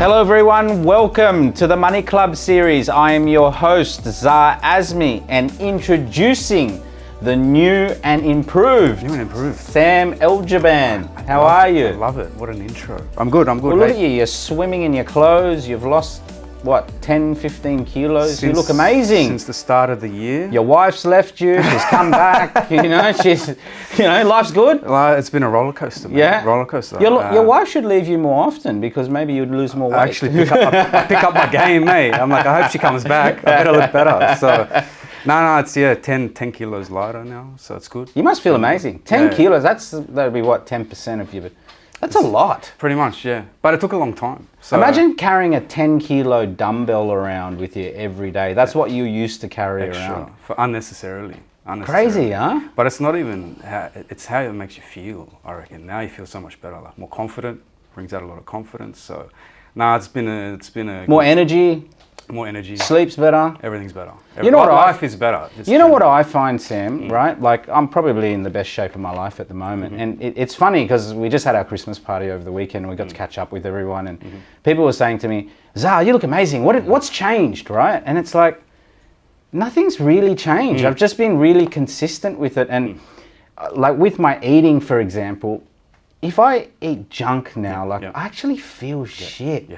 Hello everyone, welcome to the Money Club series. I am your host, Zah and introducing the new and improved Sam Eljaban. How are you? I love it. What an intro. I'm good. Well, look at you. You're swimming in your clothes. You've lost, 10, 15 kilos? You look amazing. Since the start of the year. Your wife's left you. She's come back. Life's good. Well, it's been a roller coaster, man. Yeah. Roller coaster. Your wife should leave you more often because maybe you'd lose more weight. I actually pick up my game, mate. I'm like, I hope she comes back. I better look better. So, no, it's 10 kilos lighter now. So it's good. You must feel amazing. 10 kilos. That'd be what, 10% of you, but that's a lot. Pretty much, yeah. But it took a long time. So imagine carrying a 10 kilo dumbbell around with you every day. That's what you used to carry around. For unnecessarily. Crazy, huh? But it's not even it's how it makes you feel, I reckon. Now you feel so much better, like more confident, brings out a lot of confidence. So it's been a more energy. More energy. Sleep's better. Everything's better. Life is better. What I find, Sam, right? Like, I'm probably in the best shape of my life at the moment. And it's funny because we just had our Christmas party over the weekend and we got to catch up with everyone. And people were saying to me, Zah, you look amazing. What's changed, right? And it's like, nothing's really changed. I've just been really consistent with it. And like with my eating, for example, if I eat junk now, I actually feel shit.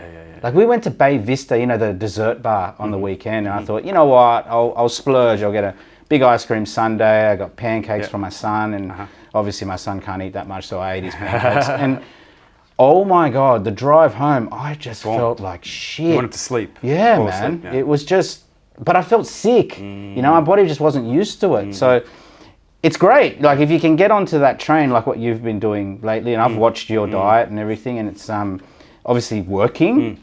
Like we went to Bay Vista, the dessert bar on the weekend, and I thought, you know what, I'll splurge. I'll get a big ice cream sundae. I got pancakes for my son, and obviously my son can't eat that much, so I ate his pancakes. And oh my God, the drive home, I just felt like shit. You wanted to sleep. Yeah, man. Yeah. It was just, but I felt sick. My body just wasn't used to it. So it's great. Like if you can get onto that train, like what you've been doing lately, and I've watched your diet and everything, and it's obviously working,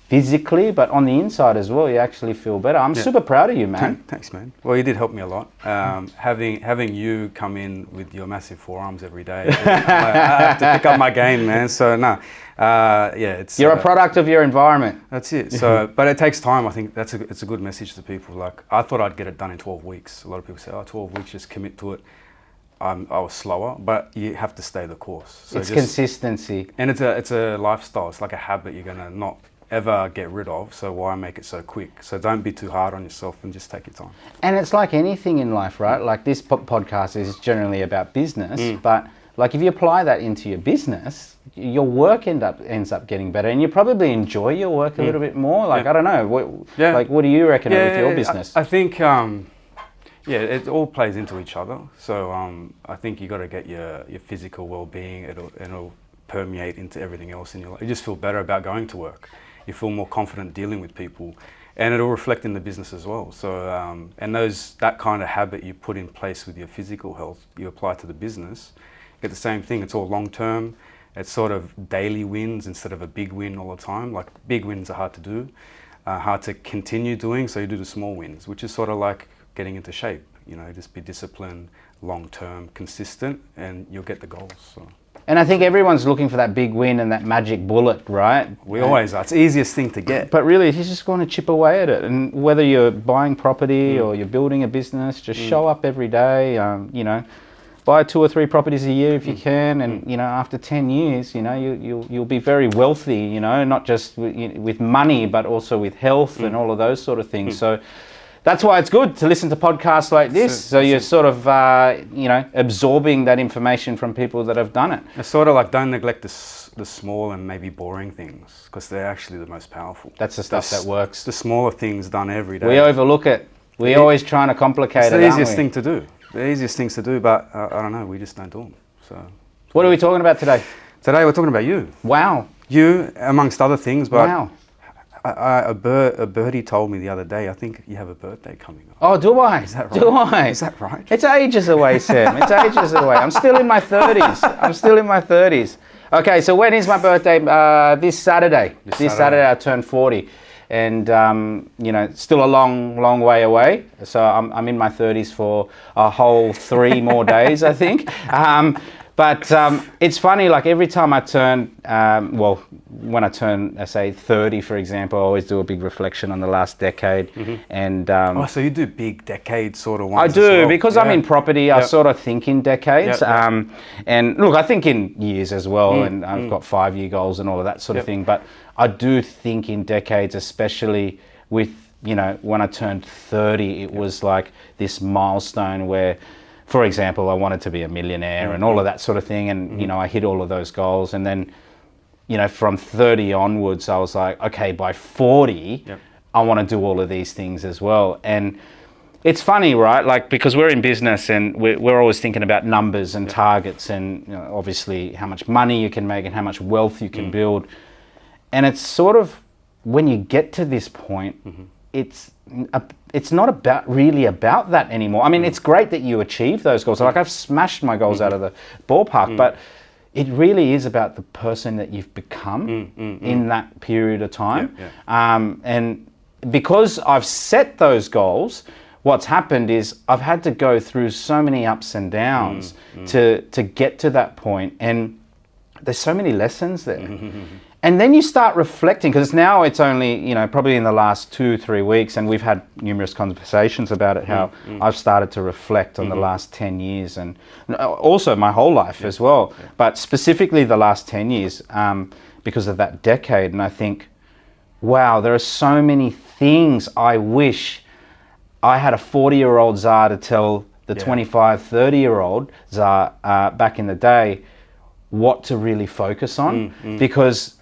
physically, but on the inside as well, you actually feel better. I'm super proud of you, man. Thanks, man. Well, you did help me a lot. Having you come in with your massive forearms every day, I have to pick up my game, man. So it's you're a product of your environment. That's it. So, but it takes time. I think it's a good message to people. Like I thought I'd get it done in 12 weeks. A lot of people say, 12 weeks, just commit to it. I was slower, but you have to stay the course. So it's consistency, and it's a lifestyle. It's like a habit you're gonna not ever get rid of. So why make it so quick? So don't be too hard on yourself and just take your time. And it's like anything in life, right? Like this podcast is generally about business, but like if you apply that into your business, your work ends up getting better, and you probably enjoy your work a little bit more. Like I don't know, what do you reckon with your business? I think. It all plays into each other. So I think you got to get your physical well-being. It'll permeate into everything else in your life. You just feel better about going to work. You feel more confident dealing with people, and it'll reflect in the business as well. So and that kind of habit you put in place with your physical health, you apply to the business. You get the same thing. It's all long-term. It's sort of daily wins instead of a big win all the time. Like big wins are hard to do, hard to continue doing. So you do the small wins, which is sort of like getting into shape, just be disciplined, long-term, consistent, and you'll get the goals. So. And I think everyone's looking for that big win and that magic bullet, right? We always are. It's the easiest thing to get. But really, you just want to chip away at it. And whether you're buying property or you're building a business, just show up every day, buy 2 or 3 properties a year if you can. And, after 10 years, you'll be very wealthy, not just with money, but also with health and all of those sort of things. So that's why it's good to listen to podcasts like this. So you're sort of, absorbing that information from people that have done it. It's sort of like don't neglect the small and maybe boring things because they're actually the most powerful. That's the stuff that works. The smaller things done every day. We overlook it. We're always trying to complicate it, It's the easiest thing to do. The easiest things to do, but I don't know, we just don't do them. So, what are we talking about today? Today we're talking about you. Wow. You, amongst other things, but... Wow. A birdie told me the other day, I think you have a birthday coming up. Oh, do I? Is that right? Do I? Is that right? It's ages away, Sam. It's ages away. I'm still in my 30s. Okay, so when is my birthday? This Saturday. This Saturday I turn 40. And, still a long way away. So I'm in my 30s for a whole 3 more days, I think. But it's funny, like every time I turn, when I turn, say 30, for example, I always do a big reflection on the last decade. And so you do big decade sort of I ones do, as well. because I'm in property, I sort of think in decades. Yep. And look, I think in years as well, and I've got 5-year goals and all of that sort of thing. But I do think in decades, especially with, when I turned 30, it was like this milestone where, for example, I wanted to be a millionaire and all of that sort of thing. And, I hit all of those goals. And then, from 30 onwards, I was like, okay, by 40, I want to do all of these things as well. And it's funny, right? Like, because we're in business and we're always thinking about numbers and targets and obviously how much money you can make and how much wealth you can build. And it's sort of, when you get to this point, it's not really about that anymore. I mean, it's great that you achieve those goals. Like, I've smashed my goals out of the ballpark, but it really is about the person that you've become in that period of time. And because I've set those goals, what's happened is I've had to go through so many ups and downs to get to that point. And there's so many lessons there. And then you start reflecting, because now it's only, probably in the last 2-3 weeks, and we've had numerous conversations about it, how I've started to reflect on the last 10 years and also my whole life as well. But specifically the last 10 years because of that decade. And I think, wow, there are so many things I wish I had a 40-year-old Zah to tell the 25, 30-year-old Zah back in the day what to really focus on. Because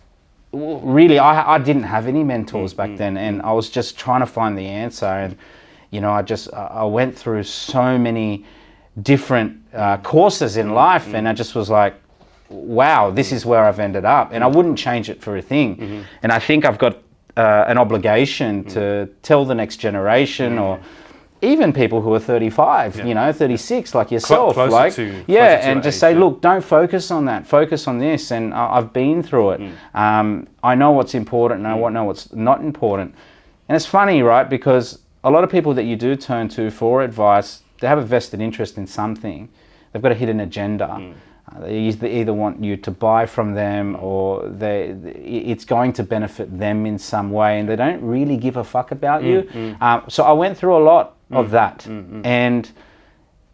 really, I didn't have any mentors back then, and I was just trying to find the answer. And I went through so many different courses in life, and I just was like, wow, this is where I've ended up, and I wouldn't change it for a thing. And I think I've got an obligation to tell the next generation, or even people who are 35, 36, like yourself, and just say, look, don't focus on that, focus on this. And I've been through it. I know what's important, and I know what's not important. And it's funny, right? Because a lot of people that you do turn to for advice, they have a vested interest in something. They've got a hidden agenda. They either want you to buy from them, or it's going to benefit them in some way, and they don't really give a fuck about you. So I went through a lot of that. And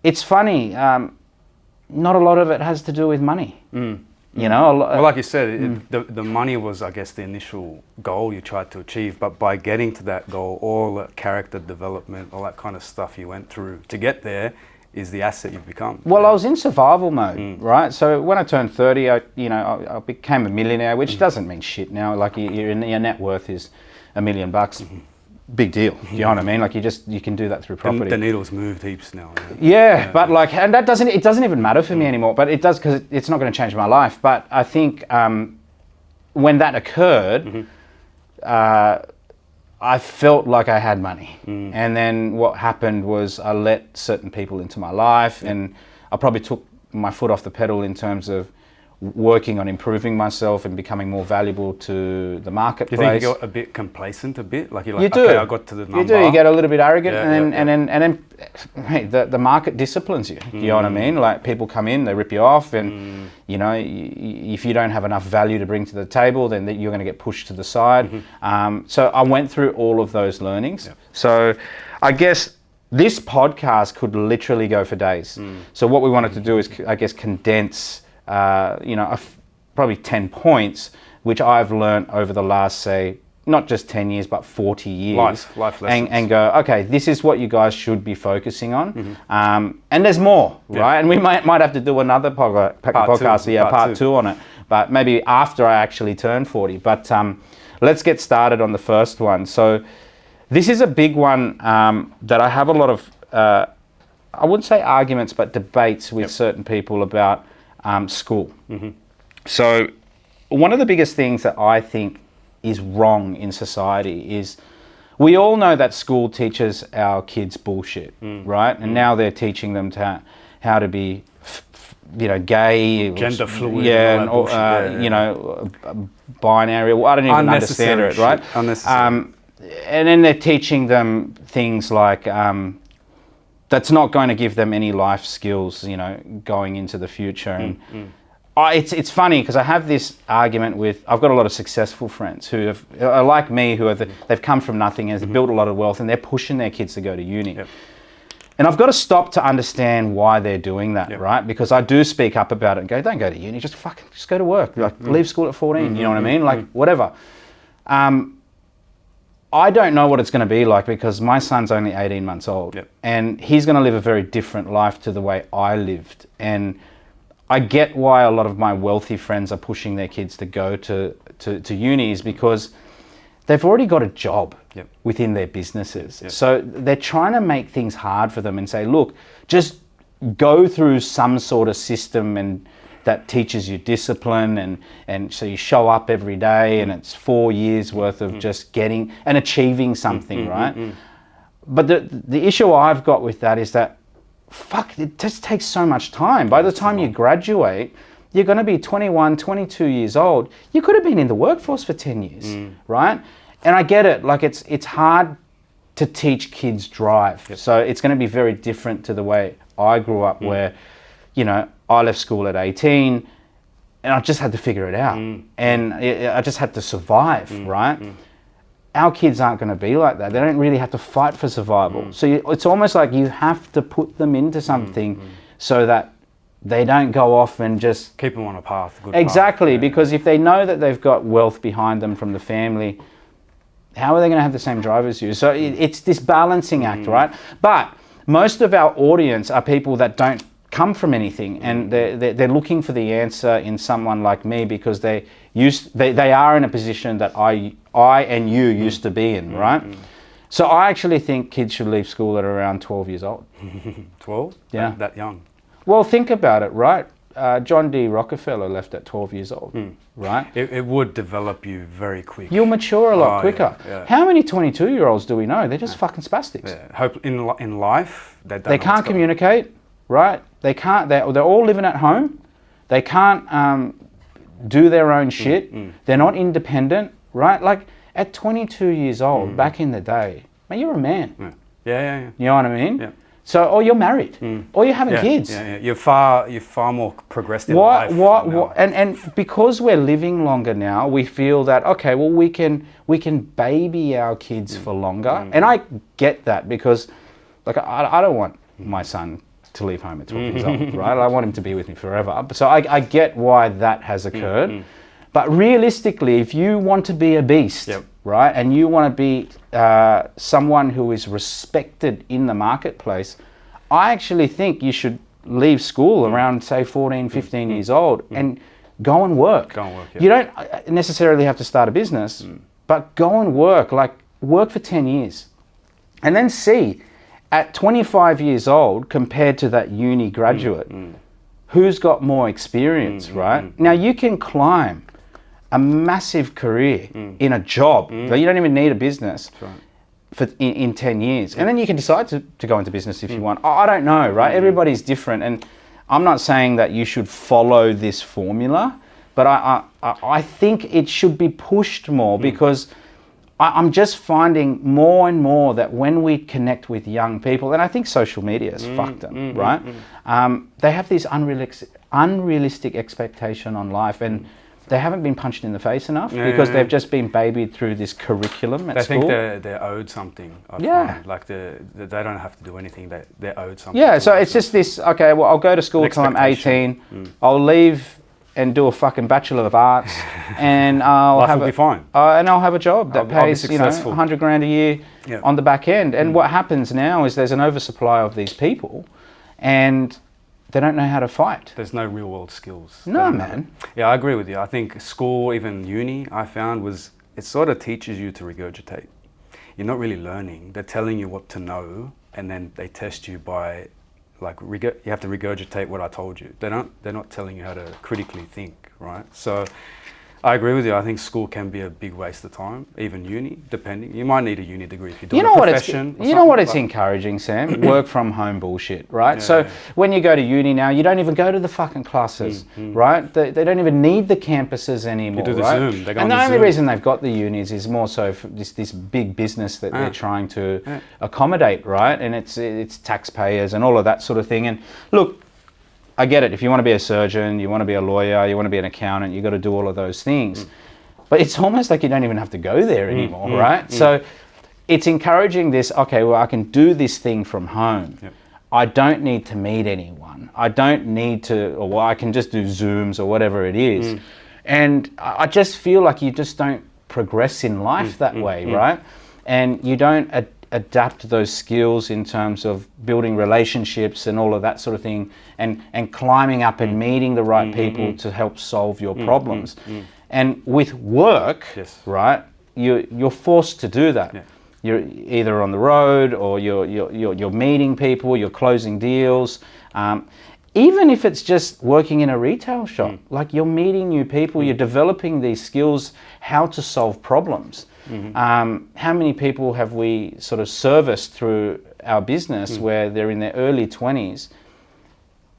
it's funny, not a lot of it has to do with money. Well, like you said, the money was, I guess, the initial goal you tried to achieve. But by getting to that goal, all the character development, all that kind of stuff you went through to get there is the asset you've become. Well, I was in survival mode, right? So when I turned 30, I became a millionaire, which doesn't mean shit now. Like, your net worth is $1 million. Big deal. You know what I mean? Like, you can do that through property. The needle's moved heaps now. But like, and it doesn't even matter for me anymore. But it does, because it's not going to change my life. But I think when that occurred, I felt like I had money. And then what happened was I let certain people into my life, and I probably took my foot off the pedal in terms of working on improving myself and becoming more valuable to the marketplace. Do you think you got a bit complacent a bit? Like, you're like, you do. Okay, I got to the number. You do. You get a little bit arrogant, and then mate, the market disciplines you. You know what I mean? Like, people come in, they rip you off, and if you don't have enough value to bring to the table, then you're going to get pushed to the side. So I went through all of those learnings. So I guess this podcast could literally go for days. So what we wanted to do is, I guess, condense probably 10 points, which I've learned over the last, say, not just 10 years, but 40 years. Life lessons. And go, okay, this is what you guys should be focusing on. And there's more, right? And we might have to do another podcast, part two on it, but maybe after I actually turn 40. But let's get started on the first one. So this is a big one that I have a lot of, I wouldn't say arguments, but debates with certain people about school. So one of the biggest things that I think is wrong in society is, we all know that school teaches our kids bullshit, right? And now they're teaching them how to be, gay, gender fluid, binary. I don't even understand it, right? Unnecessary. And then they're teaching them things like, that's not going to give them any life skills, you know, going into the future. And it's funny because I have this argument with, I've got a lot of successful friends who are like me, who they've come from nothing and they've built a lot of wealth, and they're pushing their kids to go to uni. Yep. And I've got to stop to understand why they're doing that, right? Because I do speak up about it and go, don't go to uni, just go to work. Like, leave school at 14, you know what I mean? Like, whatever. I don't know what it's going to be like because my son's only 18 months old, and he's going to live a very different life to the way I lived. And I get why a lot of my wealthy friends are pushing their kids to go to unis, because they've already got a job within their businesses. So they're trying to make things hard for them and say, look, just go through some sort of system and that teaches you discipline, and so you show up every day, and it's 4 years worth of just getting and achieving something, right? But the issue I've got with that is that, fuck, it just takes so much time. By the time you graduate, you're going to be 21, 22 years old. You could have been in the workforce for 10 years, right? And I get it, like it's hard to teach kids drive. So it's going to be very different to the way I grew up, where, you know, I left school at 18 and I just had to figure it out. And I just had to survive, right? Our kids aren't going to be like that. They don't really have to fight for survival. So it's almost like you have to put them into something so that they don't go off and just... keep them on a path. Exactly, because if they know that they've got wealth behind them from the family, how are they going to have the same drive as you? So it's this balancing act, right? But most of our audience are people that don't come from anything, and they're looking for the answer in someone like me, because they are in a position that I and you used to be in, right? So I actually think kids should leave school at around 12 years old. 12? Yeah. That young? Well, think about it, right? John D. Rockefeller left at 12 years old, right? It would develop you very quick. You'll mature a lot quicker. How many 22-year-olds do we know? They're just fucking spastics. Hope in life, they can't communicate, right? They can't. They're all living at home. They can't do their own shit. They're not independent, right? Like at 22 years old, back in the day, man, you're a man. Yeah. You know what I mean? Yeah. So, or you're married, or you're having kids. Yeah. You're far more progressed in life. And because we're living longer now, we feel that, okay, well, we can baby our kids for longer. And I get that, because like I don't want my son to leave home at 12 years old, right? I want him to be with me forever. So I get why that has occurred. But realistically, if you want to be a beast, right, and you want to be someone who is respected in the marketplace, I actually think you should leave school around, say, 14, 15 years old and go and work. You don't necessarily have to start a business, but go and work, like work for 10 years. And then see, at 25 years old, compared to that uni graduate, who's got more experience, right? Now, you can climb a massive career in a job. You don't even need a business in 10 years. And then you can decide to go into business if you want. I don't know, right? Everybody's different. And I'm not saying that you should follow this formula, but I think it should be pushed more, because I'm just finding more and more that when we connect with young people, and I think social media has fucked them, right? They have this unrealistic expectation on life, and they haven't been punched in the face enough, because they've just been babied through this curriculum at school. They think they're owed something. I find. Like they don't have to do anything. They're owed something. Yeah, so it's just this, okay, well, I'll go to school till I'm 18. I'll leave and do a fucking Bachelor of Arts, and I'll be fine. And I'll have a job that pays, you know, 100 grand a year on the back end. And what happens now is there's an oversupply of these people, and they don't know how to fight. There's no real world skills. No, man. Yeah, I agree with you. I think school, even uni, I found it sort of teaches you to regurgitate. You're not really learning. They're telling you what to know, and then they test you by, like, you have to regurgitate what I told you. They're not telling you how to critically think, right? So I agree with you. I think school can be a big waste of time, even uni, depending. You might need a uni degree if you're doing a profession. You know what it's encouraging, Sam? Work from home bullshit, right? So when you go to uni now, you don't even go to the fucking classes, right? They don't even need the campuses anymore, You do the right? Zoom. They go And on the only Zoom. reason they've got the unis is more so for this big business that they're trying to accommodate, right? And it's taxpayers and all of that sort of thing. And look, I get it. If you want to be a surgeon, you want to be a lawyer, you want to be an accountant, you got to do all of those things. But it's almost like you don't even have to go there anymore, right? So it's encouraging this, okay, well, I can do this thing from home. Yep. I don't need to meet anyone. I don't need to, or well, I can just do Zooms or whatever it is. And I just feel like you just don't progress in life that way, right? And you don't adapt those skills in terms of building relationships and all of that sort of thing, and climbing up and meeting the right people to help solve your problems. And with work, right, you're forced to do that. You're either on the road or you're meeting people, you're closing deals. Even if it's just working in a retail shop, like you're meeting new people, you're developing these skills, how to solve problems. How many people have we sort of serviced through our business where they're in their early 20s,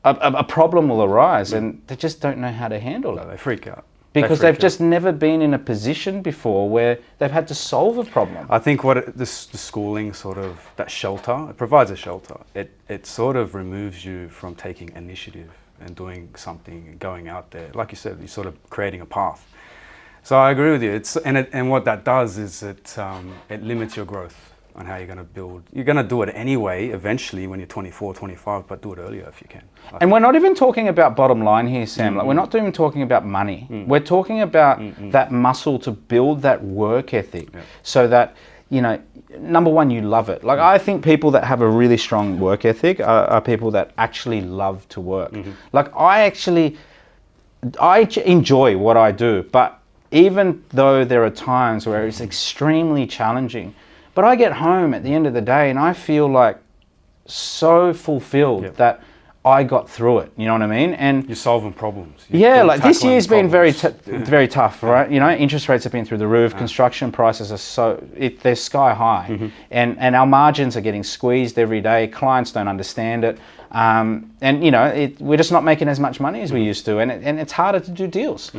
a problem will arise and they just don't know how to handle it. They freak out. Because they've just never been in a position before where they've had to solve a problem. I think the schooling sort of, that shelter, it provides a shelter. It sort of removes you from taking initiative and doing something and going out there. Like you said, you're sort of creating a path. So I agree with you. And what that does is it limits your growth on how you're going to build. You're going to do it anyway, eventually, when you're 24, 25, but do it earlier if you can. And we're not even talking about bottom line here, Sam. Like, we're not even talking about money. We're talking about that muscle to build that work ethic so that, you know, number one, you love it. Like, I think people that have a really strong work ethic are people that actually love to work. Like, I enjoy what I do, but even though there are times where it's extremely challenging, but I get home at the end of the day and I feel like so fulfilled that I got through it. You know what I mean? And you're solving problems. Like this year's been very tough, right? You know, interest rates have been through the roof. Construction prices are they're sky high, and our margins are getting squeezed every day. Clients don't understand it, and you know, we're just not making as much money as we used to, and it's harder to do deals.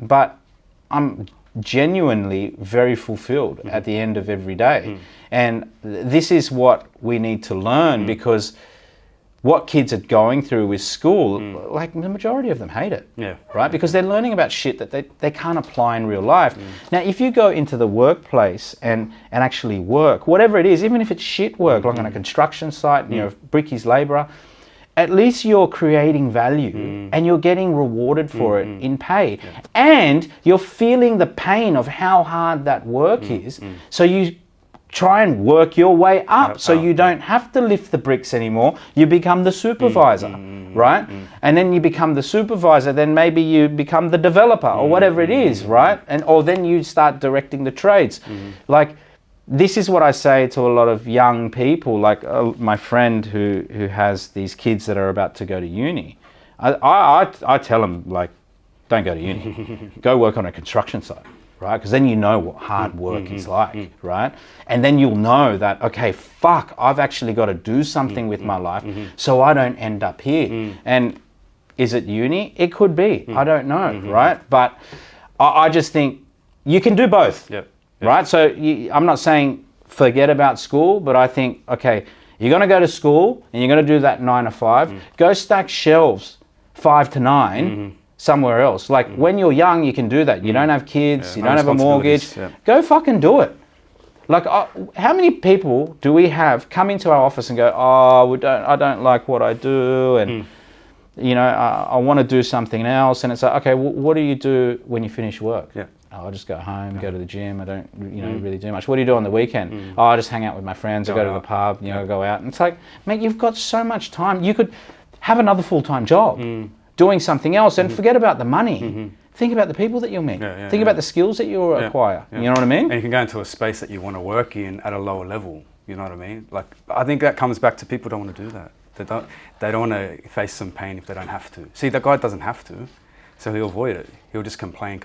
But I'm genuinely very fulfilled at the end of every day. And this is what we need to learn, because what kids are going through with school, like the majority of them hate it, right? Because they're learning about shit that they can't apply in real life. Now, if you go into the workplace and actually work, whatever it is, even if it's shit work, like on a construction site, you know, brickies labourer, at least you're creating value and you're getting rewarded for it in pay. And you're feeling the pain of how hard that work is. So you try and work your way up so you don't have to lift the bricks anymore. You become the supervisor, right? And then you become the supervisor, then maybe you become the developer or whatever it is, right? Or then you start directing the trades. Like, this is what I say to a lot of young people, like my friend who has these kids that are about to go to uni. I tell them, like, don't go to uni. Go work on a construction site, right? Because then you know what hard work is like, right? And then you'll know that, okay, fuck, I've actually got to do something with my life so I don't end up here. And is it uni? It could be. I don't know, right? But I just think you can do both. Right? So I'm not saying forget about school, but I think, okay, you're going to go to school and you're going to do that 9 to 5. Go stack shelves 5 to 9 somewhere else. Like, when you're young, you can do that. You don't have kids, you don't have a mortgage. Go fucking do it. Like, how many people do we have come into our office and go, oh, I don't like what I do, and you know, I want to do something else. And it's like, okay, well, what do you do when you finish work? Oh, I just go home, go to the gym. I don't, you know, really do much. What do you do on the weekend? Oh, I just hang out with my friends. I go to the pub, you know, go out. And it's like, mate, you've got so much time. You could have another full-time job doing something else, and forget about the money. Think about the people that you'll meet. Think about the skills that you'll acquire. You know what I mean? And you can go into a space that you want to work in at a lower level. You know what I mean? Like, I think that comes back to people don't want to do that. They don't want to face some pain if they don't have to. See, that guy doesn't have to. So he'll avoid it. He'll just complain,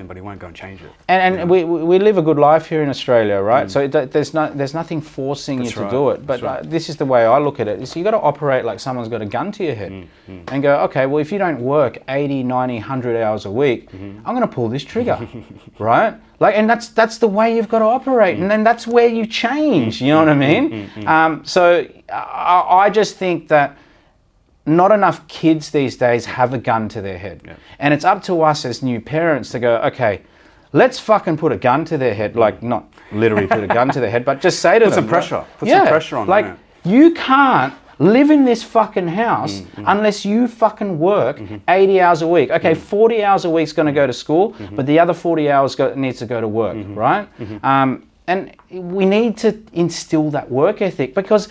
but he won't go and change it. And we live a good life here in Australia, right? So there's nothing forcing you to do it. But this is the way I look at it. Is you got to operate like someone's got a gun to your head and go, okay, well, if you don't work 80, 90, 100 hours a week, I'm going to pull this trigger, right? Like, and that's the way you've got to operate. And then that's where you change, you know what I mean? So I just think that not enough kids these days have a gun to their head. And it's up to us as new parents to go, okay, let's fucking put a gun to their head. Like, not literally put a gun to their head, but just say to them. Put some pressure. Put some pressure on them. Like, you can't live in this fucking house unless you fucking work 80 hours a week. Okay, 40 hours a week's going to go to school, but the other 40 hours needs to go to work, right? And we need to instill that work ethic, because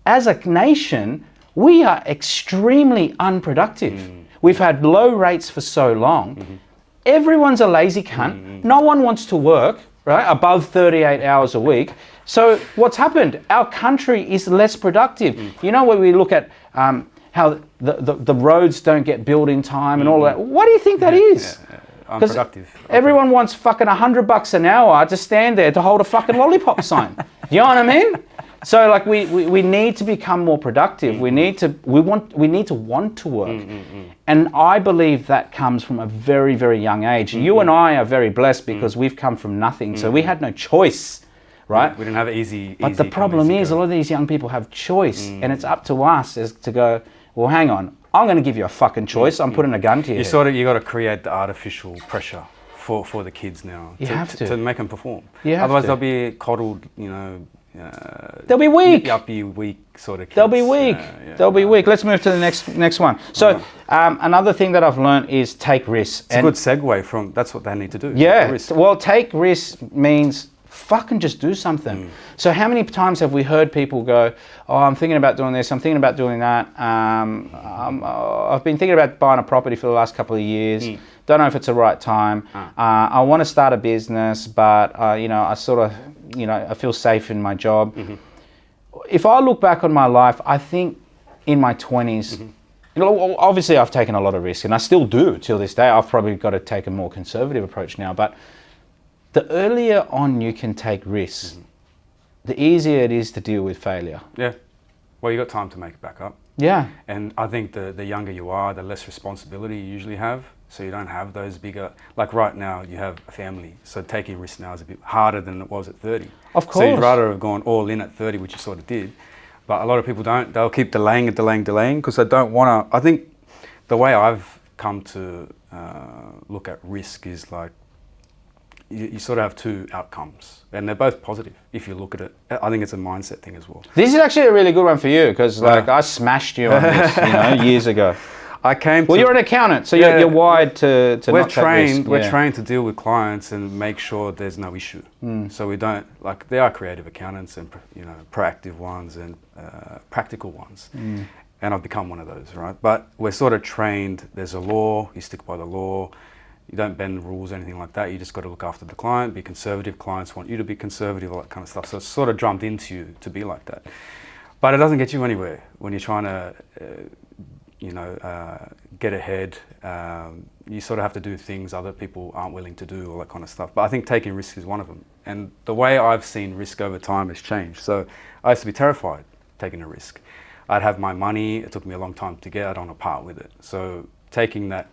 as a nation, we are extremely unproductive. We've had low rates for so long. Everyone's a lazy cunt. No one wants to work, right, above 38 hours a week. So what's happened? Our country is less productive. You know, when we look at how the roads don't get built in time and all that, what do you think that is? Unproductive. Everyone wants fucking $100 an hour to stand there to hold a fucking lollipop sign. You know what I mean? So like we need to become more productive. We need to want to work. And I believe that comes from a very, very young age. You and I are very blessed because we've come from nothing. So we had no choice, right? We didn't have it easy. But the problem is a lot of these young people have choice, and it's up to us is to go, well, hang on, I'm going to give you a fucking choice. I'm putting a gun to your head. You got to create the artificial pressure for the kids now. You have to make them perform. Otherwise they'll be coddled, you know. They'll be weak. Yuppie, weak sort of kids. They'll be weak. They'll be weak. Let's move to the next one. So another thing that I've learned is take risks. It's a good segue from that's what they need to do. Yeah. Well, take risks means fucking just do something. So how many times have we heard people go, oh, I'm thinking about doing this, I'm thinking about doing that. I've been thinking about buying a property for the last couple of years. Don't know if it's the right time. I want to start a business, but you know, I sort of, you know, I feel safe in my job. If I look back on my life, I think in my 20s, you know, obviously I've taken a lot of risk, and I still do till this day. I've probably got to take a more conservative approach now, but the earlier on you can take risks, the easier it is to deal with failure. Yeah. Well, you got time to make it back up. Yeah. And I think the younger you are, the less responsibility you usually have. So you don't have those bigger, like right now you have a family. So taking risks now is a bit harder than it was at 30. Of course. So you'd rather have gone all in at 30, which you sort of did. But a lot of people don't. They'll keep delaying because they don't want to. I think the way I've come to look at risk is like, you sort of have two outcomes, and they're both positive if you look at it. I think it's a mindset thing as well. This is actually a really good one for you, because like I smashed you on this, you know, years ago. Well, you're an accountant, so you're wired to we're not trained. take risk. We're trained to deal with clients and make sure there's no issue. So we don't, like, there are creative accountants and, you know, proactive ones and practical ones. And I've become one of those, right? But we're sort of trained. There's a law. You stick by the law. You don't bend the rules or anything like that. You just got to look after the client, be conservative. Clients want you to be conservative, all that kind of stuff. So it's sort of drummed into you to be like that. But it doesn't get you anywhere when you're trying to, get ahead. You sort of have to do things other people aren't willing to do, all that kind of stuff. But I think taking risk is one of them. And the way I've seen risk over time has changed. So I used to be terrified taking a risk. I'd have my money. It took me a long time to get. I don't want to part with it. So taking that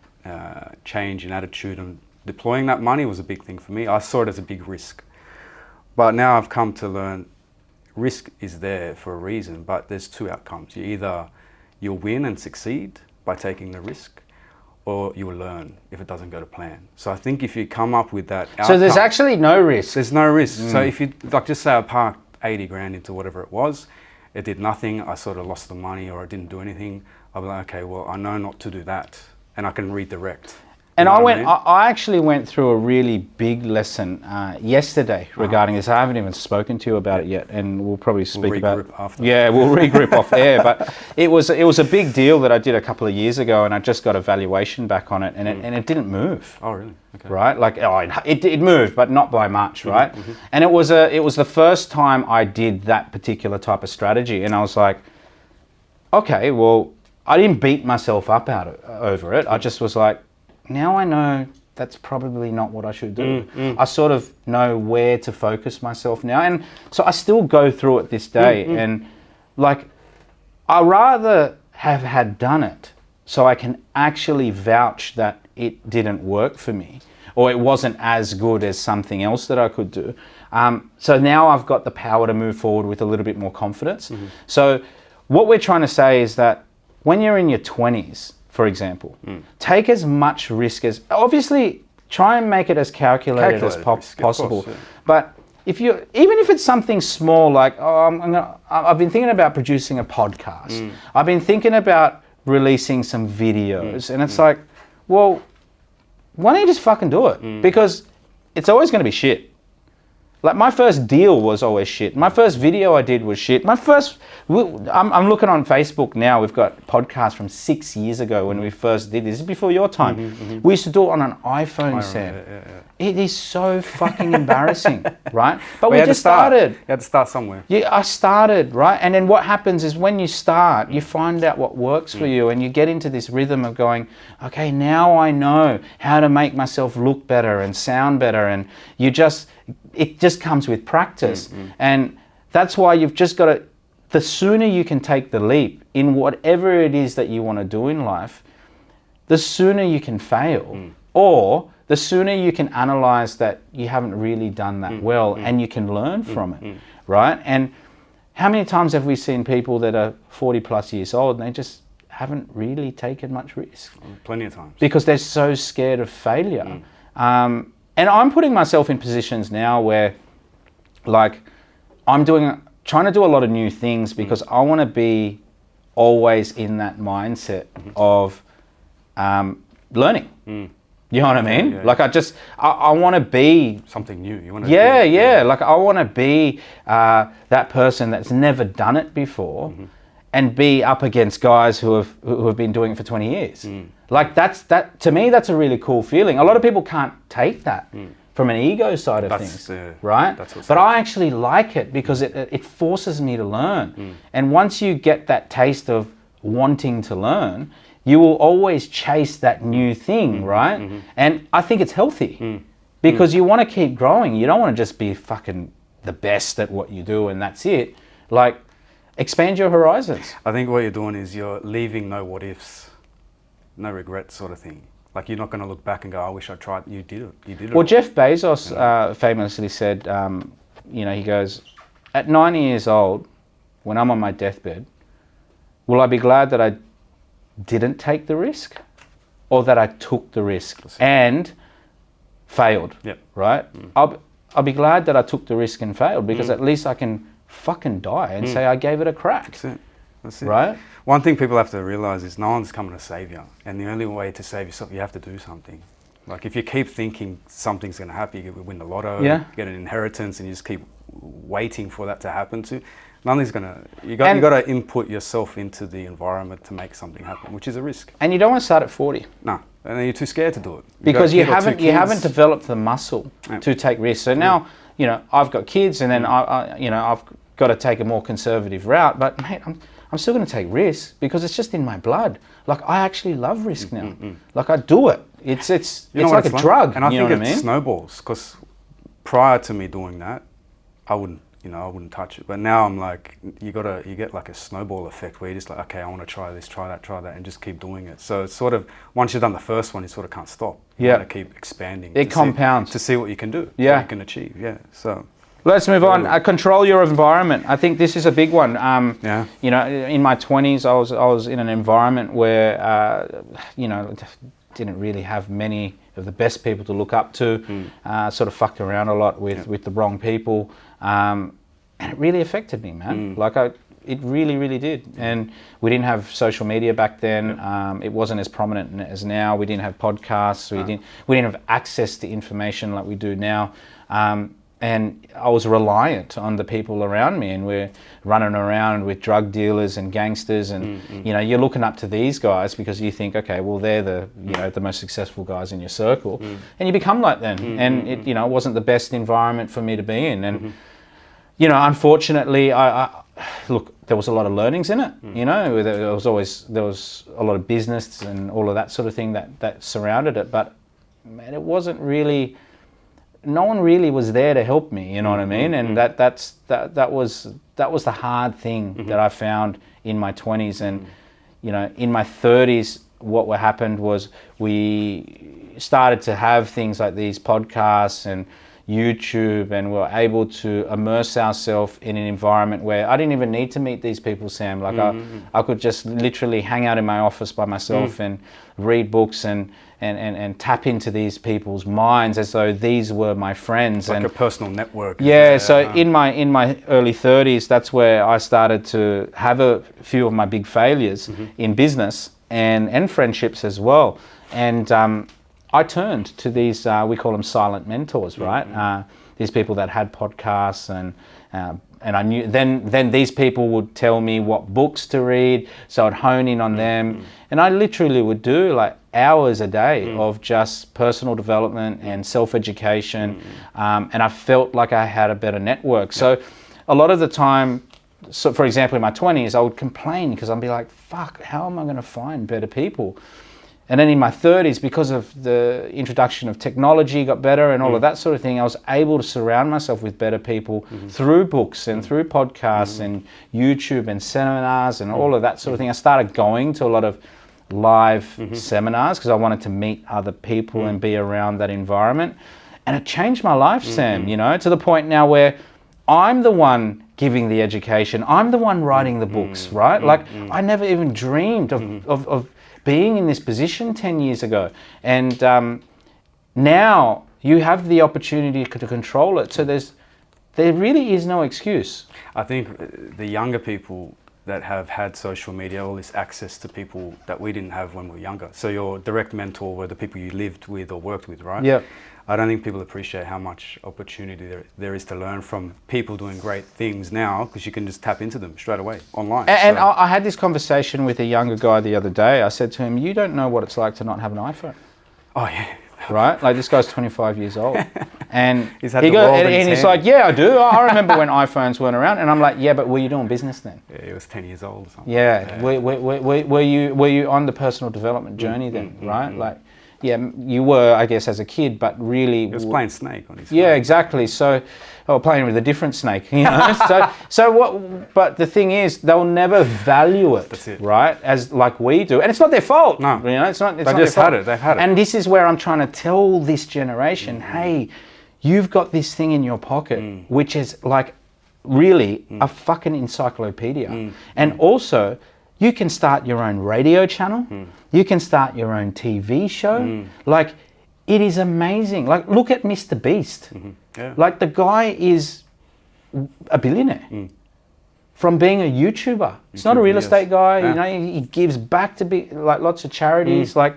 change in attitude and deploying that money was a big thing for me. I saw it as a big risk. But now I've come to learn risk is there for a reason, but there's two outcomes. You'll win and succeed by taking the risk, or you will learn if it doesn't go to plan. So I think if you come up with that outcome, so there's actually no risk. There's no risk. So if you, like, just say I parked 80 grand into whatever it was, it did nothing, I sort of lost the money or I didn't do anything, I'll be like, okay, well, I know not to do that, and I can redirect. And I actually went through a really big lesson yesterday regarding this. I haven't even spoken to you about it yet, and we'll probably speak about it after. Yeah, we'll regroup off air. But it was a big deal that I did a couple of years ago, and I just got a valuation back on it, and it didn't move. Oh, really? Okay. Right? Like, it moved, but not by much, right? And it was the first time I did that particular type of strategy, and I was like, okay, well, I didn't beat myself up over it. I just was like, now I know that's probably not what I should do. I sort of know where to focus myself now. And so I still go through it this day. And like, I rather have had done it so I can actually vouch that it didn't work for me, or it wasn't as good as something else that I could do. So now I've got the power to move forward with a little bit more confidence. So what we're trying to say is that when you're in your 20s, for example, take as much risk as, obviously try and make it as calculated as possible. Course, yeah. But even if it's something small, like, I've been thinking about producing a podcast. I've been thinking about releasing some videos. And it's like, well, why don't you just fucking do it? Because it's always going to be shit. Like, my first deal was always shit. My first video I did was shit. I'm looking on Facebook now. We've got podcasts from 6 years ago when we first did this. This is before your time. We used to do it on an iPhone, Sam. Yeah. It is so fucking embarrassing, right? But we had just to start. started. You had to start somewhere. Yeah, I started, right? And then what happens is when you start, you find out what works for you, and you get into this rhythm of going, okay, now I know how to make myself look better and sound better. And it just comes with practice. And that's why you've just got to, the sooner you can take the leap in whatever it is that you want to do in life, the sooner you can fail, or the sooner you can analyze that you haven't really done that well, and you can learn from it, right? And how many times have we seen people that are 40 plus years old and they just haven't really taken much risk? Plenty of times. Because they're so scared of failure. And I'm putting myself in positions now where, like, I'm trying to do a lot of new things because I want to be always in that mindset of learning. You know what I mean? Yeah. Like, I want to be Something new. You want to yeah. Like, I want to be that person that's never done it before, and be up against guys who have been doing it for 20 years. Like, that to me, that's a really cool feeling. A lot of people can't take that from an ego side of things, right? But I actually like it because it forces me to learn. And once you get that taste of wanting to learn, you will always chase that new thing, right? And I think it's healthy because you want to keep growing. You don't want to just be fucking the best at what you do and that's it. Like, expand your horizons. I think what you're doing is you're leaving no what ifs, no regrets sort of thing. Like, you're not going to look back and go, I wish I tried. You did it. Well, Jeff Bezos famously said, he goes, at 90 years old, when I'm on my deathbed, will I be glad that I didn't take the risk, or that I took the risk and failed? Yep. Right? I'll be glad that I took the risk and failed, because at least I can fucking die and say I gave it a crack. That's it. Right? One thing people have to realize is no one's coming to save you, and the only way to save yourself, you have to do something. Like, if you keep thinking something's going to happen, you win the lotto, you get an inheritance, and you just keep waiting for that to happen to, nothing's going to. You got to input yourself into the environment to make something happen, which is a risk. And you don't want to start at 40. No, and then you're too scared to do it. Because you haven't developed the muscle to take risks. So now, I've got kids, and then I've got to take a more conservative route. But mate, I'm still going to take risks because it's just in my blood. Like, I actually love risk now. Like, I do it. It's like a drug. And I think it snowballs, because prior to me doing that, I wouldn't touch it. But now I'm like, you get like a snowball effect where you're just like, okay, I want to try this, try that, and just keep doing it. So it's sort of, once you've done the first one, you sort of can't stop. You got to keep expanding. It compounds. To see what you can do, what you can achieve. Yeah, so. Let's move on. Control your environment. I think this is a big one. In my 20s, I was in an environment where, didn't really have many of the best people to look up to. Sort of fucked around a lot with the wrong people, and it really affected me, man. It really, really did. And we didn't have social media back then. It wasn't as prominent as now. We didn't have podcasts. We didn't have access to information like we do now. And I was reliant on the people around me, and we're running around with drug dealers and gangsters, and you're looking up to these guys because you think, okay, well, they're the most successful guys in your circle, and you become like them. And it wasn't the best environment for me to be in, and unfortunately, I look, there was a lot of learnings in it. You know, there was a lot of business and all of that sort of thing that surrounded it. But man, it wasn't really. No one really was there to help me. You know what I mean? And that was the hard thing that I found in my 20s. And you know, in my 30s, what happened was we started to have things like these podcasts and YouTube, and we're able to immerse ourselves in an environment where I didn't even need to meet these people, Sam. Like I could just literally hang out in my office by myself and read books and tap into these people's minds as though these were my friends. Like and a personal network. Yeah, so in my early 30s, that's where I started to have a few of my big failures in business and friendships as well. And I turned to these, we call them silent mentors, right? These people that had podcasts, and I knew, then these people would tell me what books to read, so I'd hone in on them. And I literally would do like hours a day of just personal development and self-education. And I felt like I had a better network. So a lot of the time, so for example, in my 20s, I would complain because I'd be like, fuck, how am I going to find better people? And then in my 30s, because of the introduction of technology got better and all of that sort of thing, I was able to surround myself with better people through books and through podcasts and YouTube and seminars and all of that sort of thing. I started going to a lot of live seminars because I wanted to meet other people and be around that environment. And it changed my life, Sam, you know, to the point now where I'm the one giving the education. I'm the one writing the books, right? Like I never even dreamed of being in this position 10 years ago. And now you have the opportunity to control it. So there really is no excuse. I think the younger people that have had social media, all this access to people that we didn't have when we were younger. So your direct mentor were the people you lived with or worked with, right? Yeah. I don't think people appreciate how much opportunity there is to learn from people doing great things now, because you can just tap into them straight away online. And I had this conversation with a younger guy the other day. I said to him, you don't know what it's like to not have an iPhone. Oh yeah. Right? Like this guy's 25 years old. And He's like, yeah, I do. I remember when iPhones weren't around. And I'm like, yeah, but were you doing business then? Yeah, he was 10 years old or something. Yeah. Were you on the personal development journey then, right? Like, yeah, you were, I guess, as a kid, but really... He was playing Snake on his phone. Yeah, exactly. So, playing with a different snake, you know. But the thing is, they'll never value it, That's it. right? As like we do, and it's not their fault. No, you know, it's not. They just had it. They've had it. And this is where I'm trying to tell this generation, hey, you've got this thing in your pocket, which is like really a fucking encyclopedia, and also. You can start your own radio channel. You can start your own TV show. Like, it is amazing. Like, look at Mr. Beast. Yeah. Like, the guy is a billionaire from being a YouTuber. He's not a real estate guy. Yeah. You know, he gives back to like lots of charities. Like,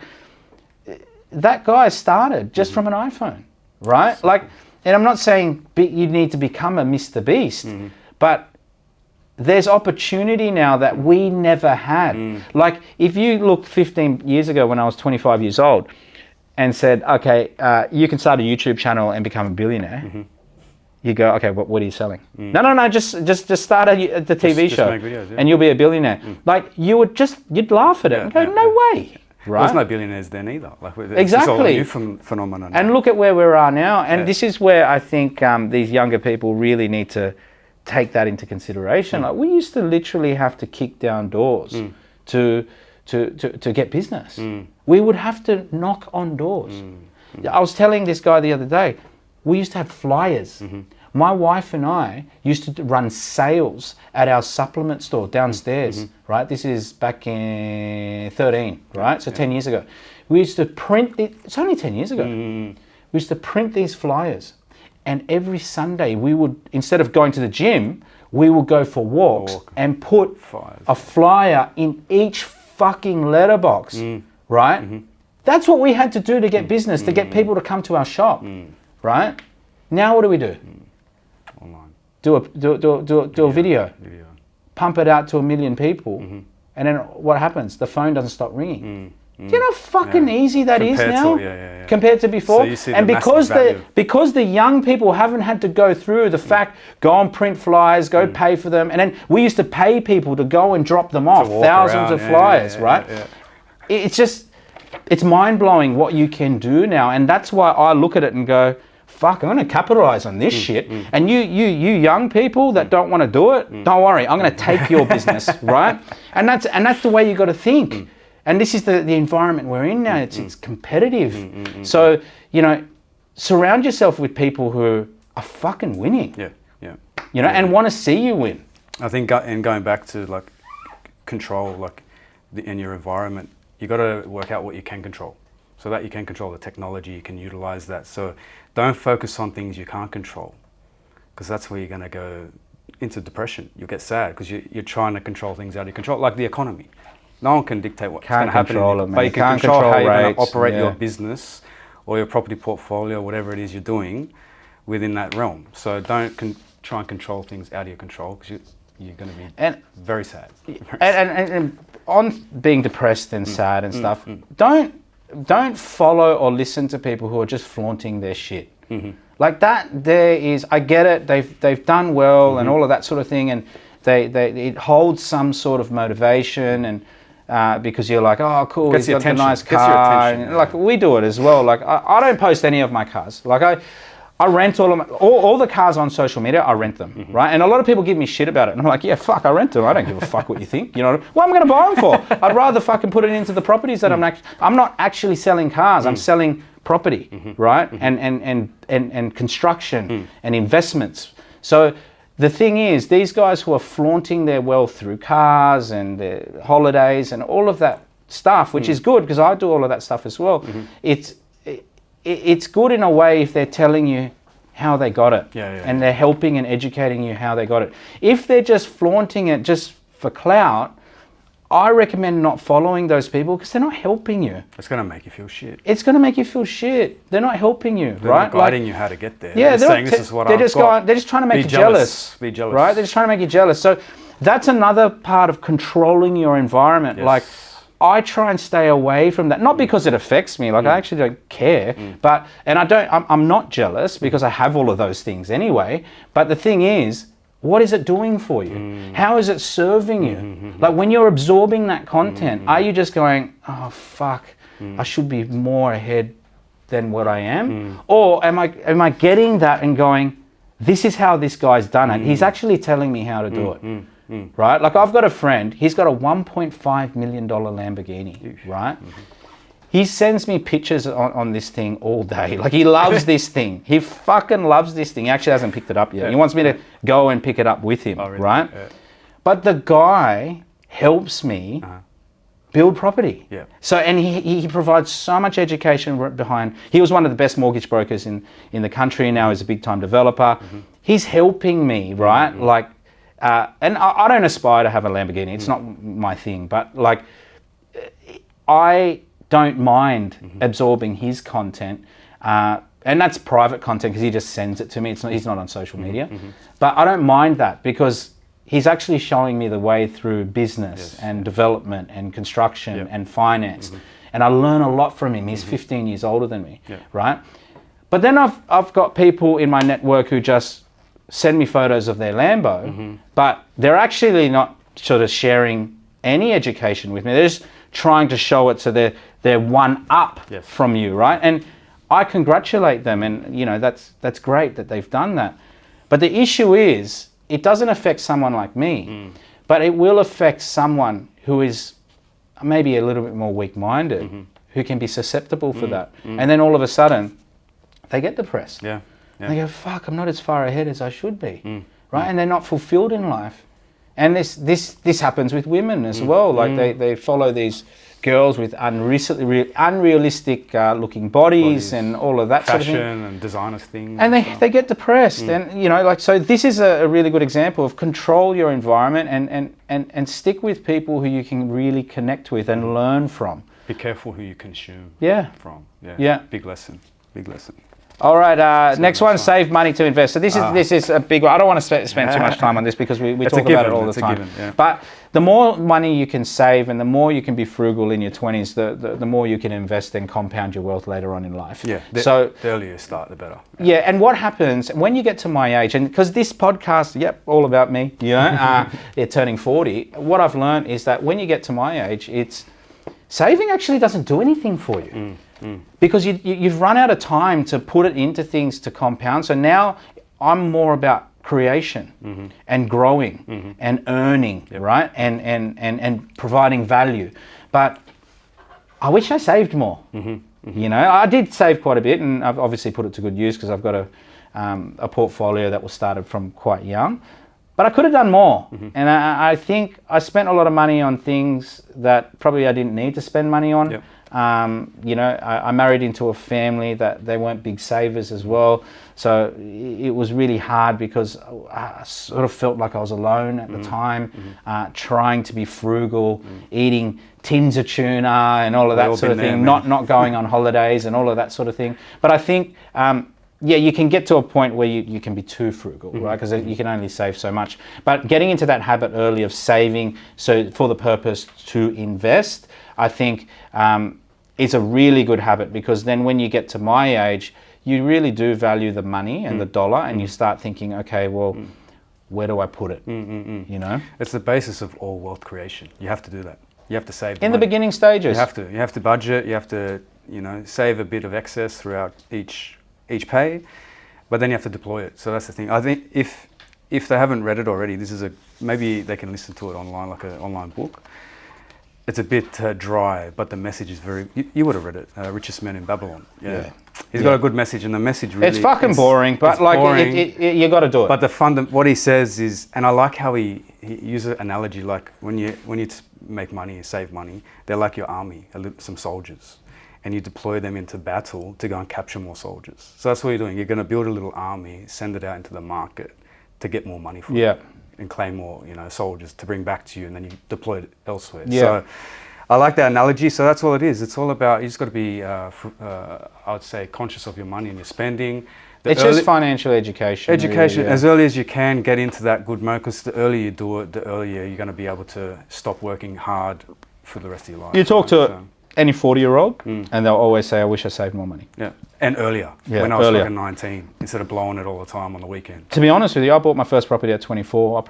that guy started just from an iPhone, right? Like, and I'm not saying you need to become a Mr. Beast, but there's opportunity now that we never had. Like, if you looked 15 years ago when I was 25 years old and said, okay, you can start a YouTube channel and become a billionaire, you go, okay, what are you selling? No, just start the TV show make videos, and you'll be a billionaire. Like, you'd laugh at it and go, no way. Right? There's no billionaires then either. Like, it's exactly. Just all a new phenomenon. And look at where we are now. And this is where I think these younger people really need to take that into consideration. Like, we used to literally have to kick down doors to get business. We would have to knock on doors. I was telling this guy the other day, we used to have flyers. My wife and I used to run sales at our supplement store downstairs, right? This is back in 13, right? So 10 years ago. We used to print it's only 10 years ago. We used to print these flyers. And every Sunday we would, instead of going to the gym, we would go for walks and put a flyer in each fucking letterbox, right? That's what we had to do to get business, to get people to come to our shop, right? Now what do? Online. Do a video, pump it out to 1 million people, and then what happens? The phone doesn't stop ringing. Do you know how fucking easy that is Compared now? to, Compared to before? So you see the and because massive value. because the young people haven't had to go through the fact, go and print flyers, go pay for them, and then we used to pay people to go and drop them off, thousands of flyers, right? It's just, it's mind-blowing what you can do now, and that's why I look at it and go, fuck, I'm going to capitalize on this shit. And you young people that don't want to do it, don't worry, I'm going to take your business, right? And that's the way you got to think. And this is the environment we're in now. It's competitive. So, you know, surround yourself with people who are fucking winning. You know, and want to see you win. I think, and going back to like control, like in your environment, you got to work out what you can control. So that you can control the technology, you can utilize that. So don't focus on things you can't control, because that's where you're going to go into depression. You'll get sad because you're trying to control things out of your control, like the economy. No one can dictate what's going to happen, but you can control how you're going to operate your business or your property portfolio, whatever it is you're doing within that realm. So don't try and control things out of your control, because you're going to be very sad. And on being depressed and sad and stuff, don't follow or listen to people who are just flaunting their shit. Like that, I get it, they've done well and all of that sort of thing, and it holds some sort of motivation, and because you're like, oh cool, he's got a nice car, and like we do it as well. Like I don't post any of my cars. Like I rent all the cars on social media. I rent them, right? And a lot of people give me shit about it, and I'm like, yeah, fuck, I rent them. I don't give a fuck what you think. You know, what am I going to buy them for? I'd rather fucking put it into the properties that I'm not actually selling cars. I'm selling property, right? And construction and investments. So the thing is, these guys who are flaunting their wealth through cars and their holidays and all of that stuff, which is good because I do all of that stuff as well. It's good in a way if they're telling you how they got it, and they're helping and educating you how they got it. If they're just flaunting it just for clout, I recommend not following those people, because they're not helping you. It's going to make you feel shit. It's going to make you feel shit. They're not helping you, they're right? Not guiding you how to get there. Yeah, they're saying this is what I've got. They're just trying to make you jealous. Be jealous. Right? They're just trying to make you jealous. So that's another part of controlling your environment. Like, I try and stay away from that, not because it affects me. Like I actually don't care, I'm not jealous because I have all of those things anyway. But the thing is, what is it doing for you? How is it serving you? Like when you're absorbing that content, are you just going, oh fuck, I should be more ahead than what I am? Or am I getting that and going, this is how this guy's done it. He's actually telling me how to do it. Right? Like I've got a friend, he's got a $1.5 million Lamborghini, right? He sends me pictures on this thing all day. Like he loves this thing. He fucking loves this thing. He actually hasn't picked it up yet. He wants me to go and pick it up with him, right? But the guy helps me build property. So, and he provides so much education behind. He was one of the best mortgage brokers in the country. Now he's a big time developer. He's helping me, right? Like, and I don't aspire to have a Lamborghini. It's not my thing. But like, I don't mind absorbing his content, and that's private content because he just sends it to me. He's not on social media, but I don't mind that because he's actually showing me the way through business and development and construction and finance, and I learn a lot from him. He's 15 years older than me, right? But then I've got people in my network who just send me photos of their Lambo, but they're actually not sort of sharing any education with me. They're just trying to show it so they're one up from you, right? And I congratulate them, and you know that's great that they've done that. But the issue is, it doesn't affect someone like me, but it will affect someone who is maybe a little bit more weak-minded, who can be susceptible for that. And then all of a sudden, they get depressed. And they go, fuck, I'm not as far ahead as I should be, right? And they're not fulfilled in life. And this happens with women as well. Like they follow these girls with unrealistic looking bodies and all of that fashion sort of thing. And designer things. And they get depressed. And you know, like, so this is a really good example of control your environment and stick with people who you can really connect with and learn from. Be careful who you consume from. Yeah. Big lesson. All right, next one, save money to invest. So this is a big one. I don't want to spend too much time on this because we talk about it all the time. Given, yeah. But the more money you can save and the more you can be frugal in your 20s, the more you can invest and compound your wealth later on in life. Yeah, so the earlier you start, the better. Yeah, and what happens when you get to my age, and because this podcast, all about me, turning 40, what I've learned is that when you get to my age, it's saving actually doesn't do anything for you. Because you've run out of time to put it into things to compound. So now I'm more about creation and growing and earning, right? And providing value. But I wish I saved more. You know, I did save quite a bit, and I've obviously put it to good use because I've got a portfolio that was started from quite young. But I could have done more. And I think I spent a lot of money on things that probably I didn't need to spend money on. Yep. You know, I married into a family that they weren't big savers as well. So it was really hard because I sort of felt like I was alone at the time, trying to be frugal, eating tins of tuna and all of that sort of thing, not going on holidays and all of that sort of thing. But I think, you can get to a point where you can be too frugal, right? Because you can only save so much. But getting into that habit early of saving, so for the purpose to invest, I think is a really good habit, because then when you get to my age, you really do value the money and the dollar, and you start thinking, okay, well, where do I put it? You know, it's the basis of all wealth creation. You have to do that. You have to save in the beginning stages. You have to budget. You have to save a bit of excess throughout each pay, but then you have to deploy it. So that's the thing. I think if they haven't read it already, maybe they can listen to it online, like an online book. It's a bit dry, but the message is very. You would have read it, Richest Man in Babylon. Yeah. He's got a good message, and the message really. It's fucking boring, but like boring, you got to do it. But what he says is, and I like how he uses an analogy, like when you make money, save money, they're like your army, some soldiers, and you deploy them into battle to go and capture more soldiers. So that's what you're doing. You're going to build a little army, send it out into the market to get more money for it. And claim more, soldiers to bring back to you, and then you deploy it elsewhere. Yeah. So I like that analogy. So that's all it is. It's all about, you just got to be, I would say, conscious of your money and your spending. It's just financial education. Education, really, as early as you can, get into that good mode, because the earlier you do it, the earlier you're going to be able to stop working hard for the rest of your life. You talk to any 40-year-old, and they'll always say, I wish I saved more money. Yeah, and earlier, when I was like 19, instead of blowing it all the time on the weekend. To be honest with you, I bought my first property at 24.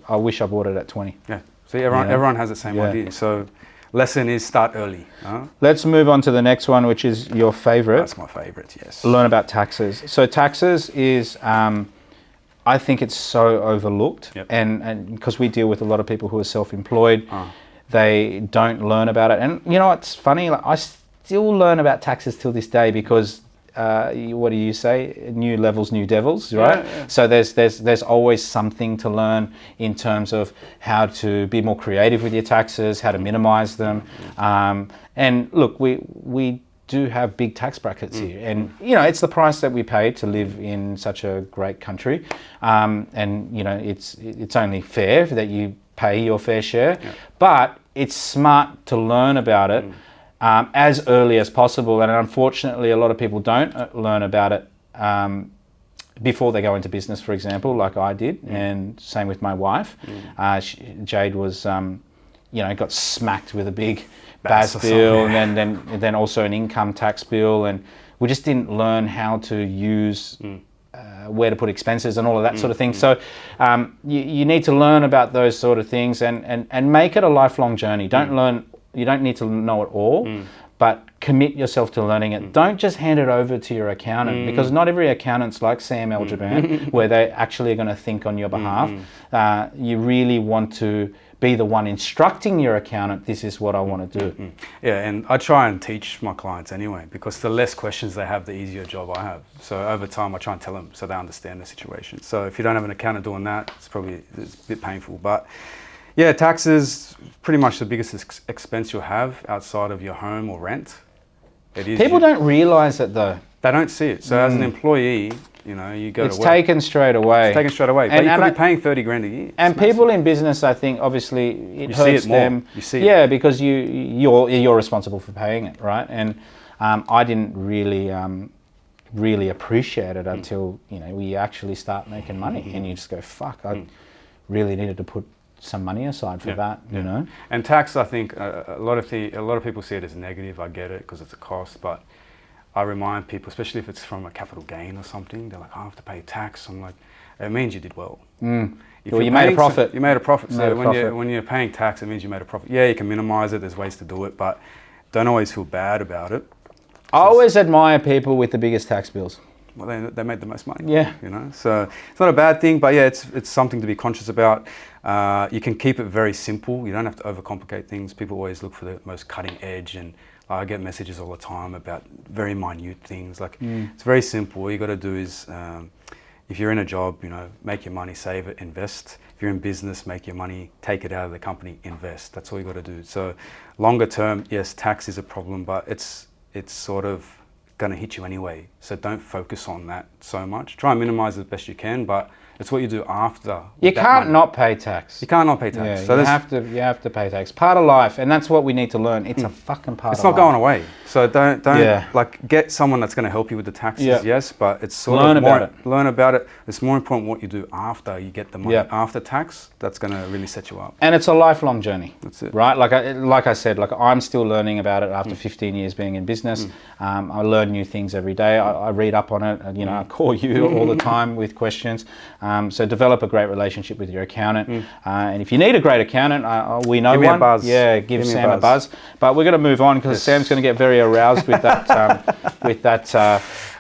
I wish I bought it at 20. Yeah, see, everyone has the same idea. So, lesson is start early. Let's move on to the next one, which is your favorite. That's my favorite, yes. Learn about taxes. So taxes is, I think it's so overlooked. Yep. And because we deal with a lot of people who are self-employed, they don't learn about it. And you know, it's funny, like, I still learn about taxes till this day, because what do you say? New levels, new devils, right? Yeah. So there's always something to learn in terms of how to be more creative with your taxes, how to minimize them. And look, we do have big tax brackets here, and it's the price that we pay to live in such a great country. And it's only fair that you pay your fair share, but it's smart to learn about it as early as possible. And unfortunately, a lot of people don't learn about it before they go into business, for example, like I did, and same with my wife. Jade was, got smacked with a big BAS bill, and then also an income tax bill, and we just didn't learn how to use where to put expenses and all of that sort of thing. So you need to learn about those sort of things and make it a lifelong journey. You don't need to know it all, but commit yourself to learning it. Don't just hand it over to your accountant, because not every accountant's like Sam Al-Jaban, where they actually are going to think on your behalf. You really want to be the one instructing your accountant, this is what I want to do. Yeah, and I try and teach my clients anyway, because the less questions they have, the easier job I have. So over time, I try and tell them so they understand the situation. So if you don't have an accountant doing that, it's a bit painful. But yeah, taxes, pretty much the biggest expense you'll have outside of your home or rent. People don't realise it though. They don't see it. So as an employee, you go to work. It's taken straight away. It's taken straight away. But you could be paying 30 grand a year. And people in business, I think, obviously, it hurts them. You see it. Yeah, because you're responsible for paying it, right? And I didn't really really appreciate it until, you know, we actually start making money and you just go, fuck, I really needed to put some money aside for that, you know. And tax, I think a lot of people see it as negative. I get it because it's a cost, but I remind people, especially if it's from a capital gain or something, they're like, I have to pay tax. I'm like, it means you did well. Well, you made a profit. You made a profit. So when you're paying tax, it means you made a profit. Yeah, you can minimize it. There's ways to do it, but don't always feel bad about it. I always admire people with the biggest tax bills. Well, they made the most money. Yeah. You know, so it's not a bad thing, but yeah, it's something to be conscious about. You can keep it very simple. You don't have to overcomplicate things. People always look for the most cutting edge, and I get messages all the time about very minute things. Like it's very simple. All you got to do is, if you're in a job, you know, make your money, save it, invest. If you're in business, make your money, take it out of the company, invest. That's all you got to do. So longer term, yes, tax is a problem, but it's sort of going to hit you anyway. So don't focus on that so much. Try and minimize it the best you can, but it's what you do after. You can't not pay tax. You can't not pay tax. Yeah, so you have to pay tax. Part of life, and that's what we need to learn. It's a fucking part of life. It's not going away. So don't like get someone that's going to help you with the taxes. Yes, but it's sort learn of more, about it. Learn about it. It's more important what you do after you get the money. After tax, that's going to really set you up. And it's a lifelong journey. That's it. Right? Like I said, like I'm still learning about it after 15 years being in business. I learn new things every day. I read up on it. And, you know, I call you all the time with questions. So develop a great relationship with your accountant. And if you need a great accountant, we know give me one. A buzz. Yeah, give Sam a buzz. But we're going to move on because Sam's going to get very aroused with that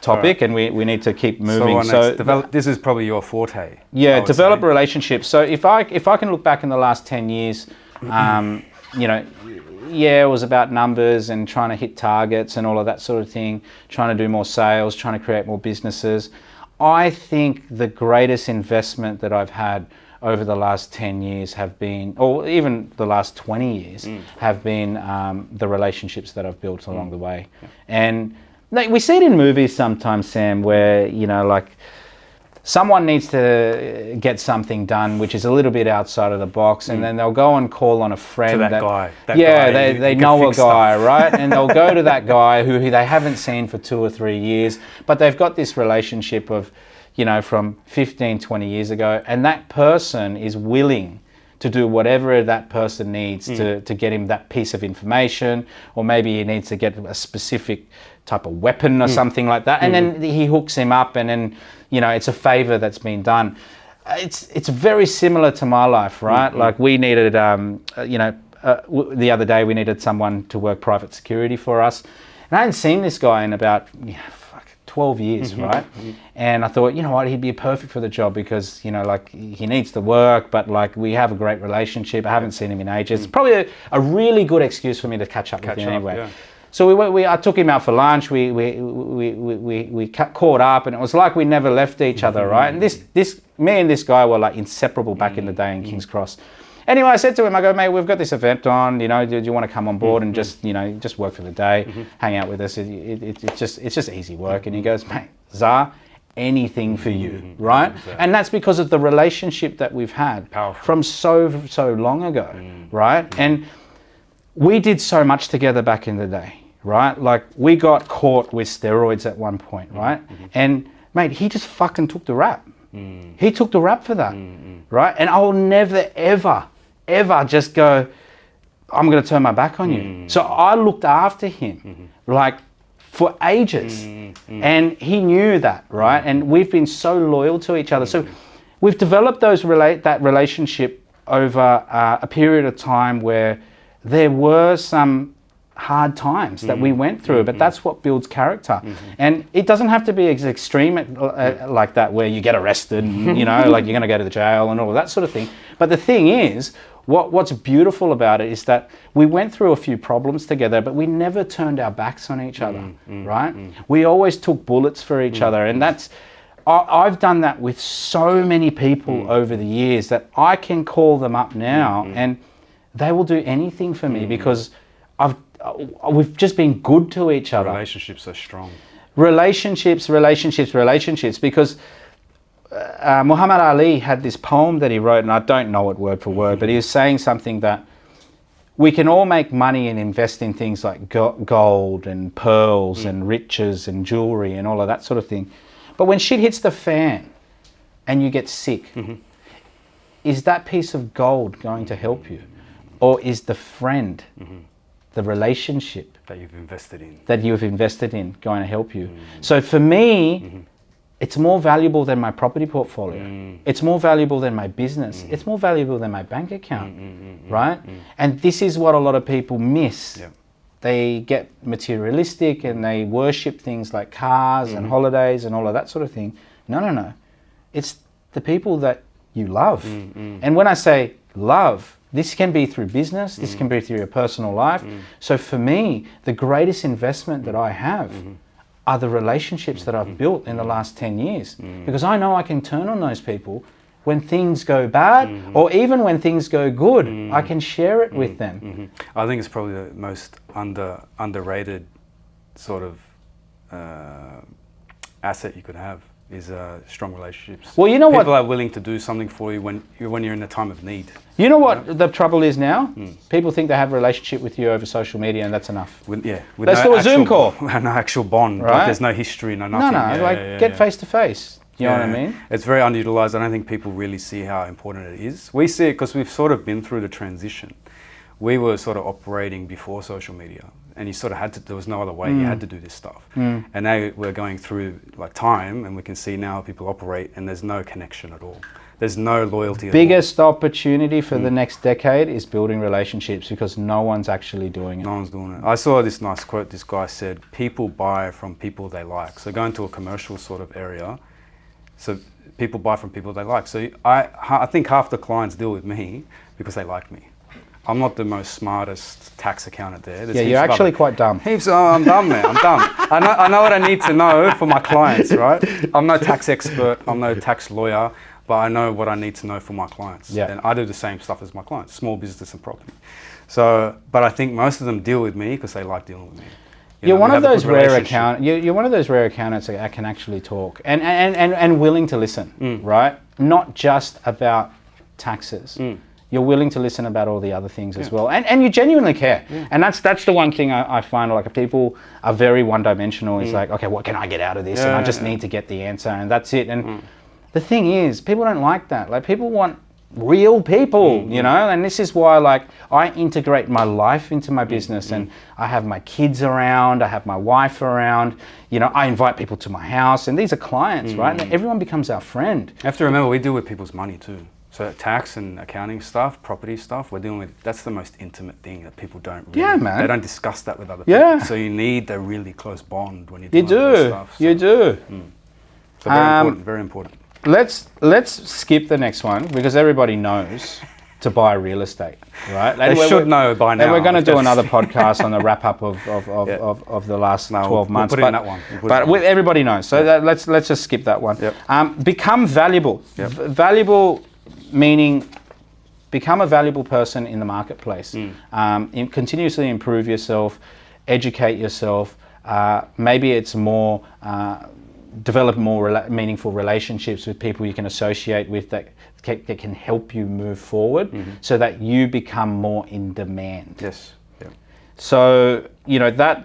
topic, and we need to keep moving. So this is probably your forte. Yeah, develop relationships. So if I can look back in the last 10 years, you know, it was about numbers and trying to hit targets and all of that sort of thing, trying to do more sales, trying to create more businesses. I think the greatest investment that I've had over the last 10 years have been, or even the last 20 years, have been the relationships that I've built along the way. And like, we see it in movies sometimes, Sam, where, you know, like someone needs to get something done which is a little bit outside of the box, and then they'll go and call on a friend. To that guy. They know a guy, right? And they'll go to that guy who they haven't seen for 2 or 3 years, but they've got this relationship of, you know, from 15, 20 years ago, and that person is willing to do whatever that person needs to get him that piece of information, or maybe he needs to get a specific type of weapon or something like that, and then he hooks him up, and then, you know, it's a favor that's been done. It's very similar to my life, right? Like we needed, you know, the other day we needed someone to work private security for us, and I hadn't seen this guy in about 12 years, right? And I thought, you know what, he'd be perfect for the job because, you know, like he needs to work, but like we have a great relationship. I haven't seen him in ages. It's probably a really good excuse for me to catch up with him anyway. Yeah. So I took him out for lunch. We caught up, and it was like we never left each other, right? And me and this guy were like inseparable back in the day in King's Cross. Anyway, I said to him, I go, mate, we've got this event on, you know, do you want to come on board and just, you know, just work for the day, hang out with us? It's just easy work. And he goes, mate, Zah, anything for you, right? Exactly. And that's because of the relationship that we've had from so long ago, right? And we did so much together back in the day, right? Like we got caught with steroids at one point, right? And mate, he just fucking took the rap. He took the rap for that, right? And I will never, ever just go, I'm going to turn my back on you. So I looked after him, like for ages, and he knew that, right? And we've been so loyal to each other. So we've developed that relationship over a period of time where there were some hard times that we went through, but that's what builds character. And it doesn't have to be as extreme like that, where you get arrested and, you know, like you're going to go to the jail and all of that sort of thing. But the thing is, what's beautiful about it is that we went through a few problems together, but we never turned our backs on each other, right? We always took bullets for each other, and I've done that with so many people over the years that I can call them up now and they will do anything for me because we've just been good to each other. Relationships are strong. Relationships, because Muhammad Ali had this poem that he wrote, and I don't know it word for word, but he was saying something that we can all make money and invest in things like gold and pearls and riches and jewelry and all of that sort of thing. But when shit hits the fan and you get sick, is that piece of gold going to help you? Or is the friend, the relationship that you've invested in going to help you? So for me, it's more valuable than my property portfolio. It's more valuable than my business. It's more valuable than my bank account, right? And this is what a lot of people miss. Yeah. They get materialistic and they worship things like cars and holidays and all of that sort of thing. No. It's the people that you love. And when I say love, this can be through business, this can be through your personal life. So for me, the greatest investment that I have are the relationships that I've built in the last 10 years. Because I know I can turn on those people when things go bad or even when things go good. I can share it with them. I think it's probably the most underrated sort of asset you could have is strong relationships. Well, you know People are willing to do something for you when you're in a time of need. You know what the trouble is now? People think they have a relationship with you over social media and that's enough. Let's do a Zoom call. No actual bond. Right? Like there's no history, no nothing. Get face to face. You know what I mean? It's very underutilized. I don't think people really see how important it is. We see it because we've sort of been through the transition. We were sort of operating before social media, and you sort of had to, there was no other way, you had to do this stuff. And now we're going through like time, and we can see now how people operate, and there's no connection at all. There's no loyalty at all. Biggest opportunity for the next decade is building relationships because no one's actually doing it. No one's doing it. I saw this nice quote, this guy said, people buy from people they like. So go into a commercial sort of area, so people buy from people they like. So I think half the clients deal with me because they like me. I'm not the most smartest tax accountant there. There's you're actually quite dumb. I'm dumb, man. I'm dumb. I know what I need to know for my clients, right? I'm no tax expert. I'm no tax lawyer, but I know what I need to know for my clients. Yeah. And I do the same stuff as my clients, small business and property. So, but I think most of them deal with me because they like dealing with me. You're one of those rare accountants that can actually talk and willing to listen, right? Not just about taxes. You're willing to listen about all the other things as well, and you genuinely care. And that's the one thing I find, like, people are very one-dimensional. It's like, okay, what can I get out of this? And I just need to get the answer, and that's it. And the thing is, people don't like that. Like, people want real people, you know, and this is why, like, I integrate my life into my business, and I have my kids around, I have my wife around, you know, I invite people to my house, and these are clients, right? And everyone becomes our friend. You have to remember, we deal with people's money too. So tax and accounting stuff, property stuff, we're dealing with, that's the most intimate thing that people don't really, they don't discuss that with other people. So you need a really close bond when you're dealing with this stuff. So. You do. So very important, very important. Let's skip the next one because everybody knows to buy real estate, right? And they should know by now. And we're going to do another podcast on the wrap up of the last 12 months. We'll put it in that one. But everybody knows. So let's just skip that one. Become valuable. Valuable meaning become a valuable person in the marketplace. Continuously improve yourself, educate yourself. Maybe it's more develop more meaningful relationships with people you can associate with that can help you move forward, so that you become more in demand. Yes. Yeah. So, you know, that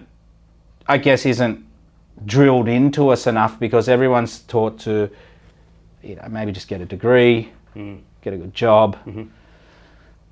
I guess isn't drilled into us enough because everyone's taught to, you know, maybe just get a degree, get a good job,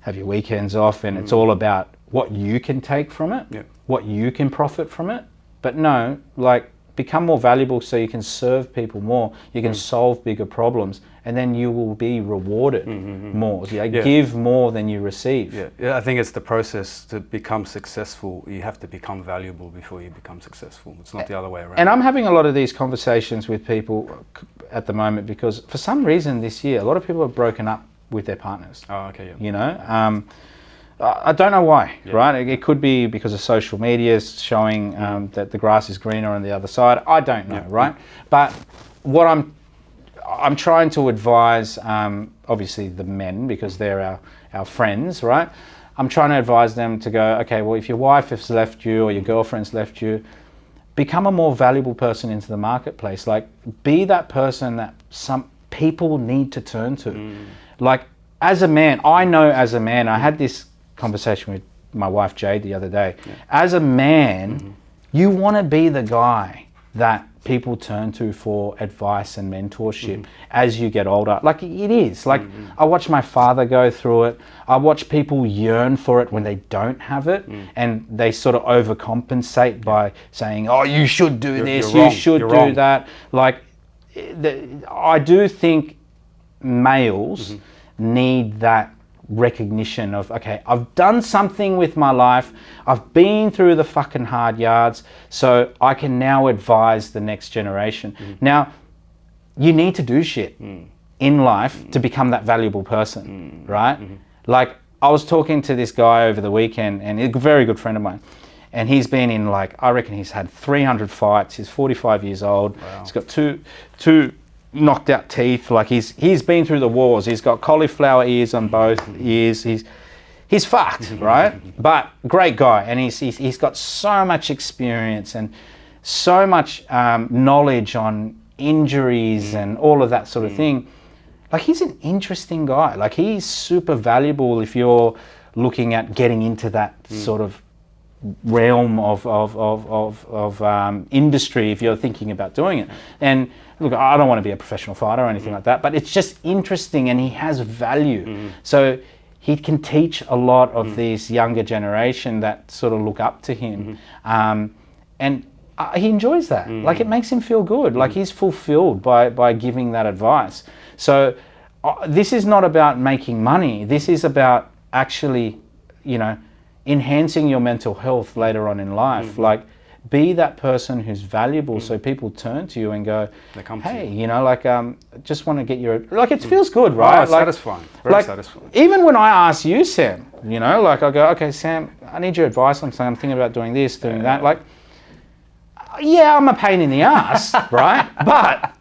have your weekends off, and it's all about what you can take from it, what you can profit from it. But no, like, become more valuable so you can serve people more, you can solve bigger problems, and then you will be rewarded more. Give more than you receive. Yeah, I think it's the process to become successful. You have to become valuable before you become successful. It's not the other way around. And I'm having a lot of these conversations with people at the moment because for some reason this year, a lot of people have broken up with their partners. Oh, okay, yeah. You know, I don't know why, right? It could be because of social media showing that the grass is greener on the other side. I don't know, right? But what I'm trying to advise, obviously the men, because they're our friends, right? I'm trying to advise them to go, okay, well, if your wife has left you or your girlfriend's left you, become a more valuable person into the marketplace. Like, be that person that some people need to turn to. Like, as a man, I know as a man, I had this conversation with my wife Jade the other day. As a man, you want to be the guy that people turn to for advice and mentorship as you get older. Like it is. Like I watch my father go through it. I watch people yearn for it when they don't have it, and they sort of overcompensate by saying, "Oh, you should do this. You should do that." Like I do think males need that recognition of, okay, I've done something with my life, I've been through the fucking hard yards, so I can now advise the next generation. Now, you need to do shit in life to become that valuable person, right? Like, I was talking to this guy over the weekend, and he's a very good friend of mine, and he's been in, like, I reckon he's had 300 fights, he's 45 years old, he's got two knocked out teeth, like he's been through the wars, he's got cauliflower ears on both ears, he's fucked, right? But great guy, and he's got so much experience and so much knowledge on injuries and all of that sort of thing. Like, he's an interesting guy, like he's super valuable if you're looking at getting into that sort of realm of industry, if you're thinking about doing it. And look, I don't want to be a professional fighter or anything like that, but it's just interesting, and he has value. So he can teach a lot of this younger generation that sort of look up to him, and he enjoys that. Like, it makes him feel good. Like, he's fulfilled by giving that advice. So this is not about making money. This is about actually, enhancing your mental health later on in life. Like, be that person who's valuable, so people turn to you and go, hey, just want to get your, like, it feels good, right? It's satisfying, very satisfying. Even when I ask you, Sam, like, I go, okay, Sam, I need your advice on something, I'm thinking about doing this, doing that. Like, yeah, I'm a pain in the ass, right? But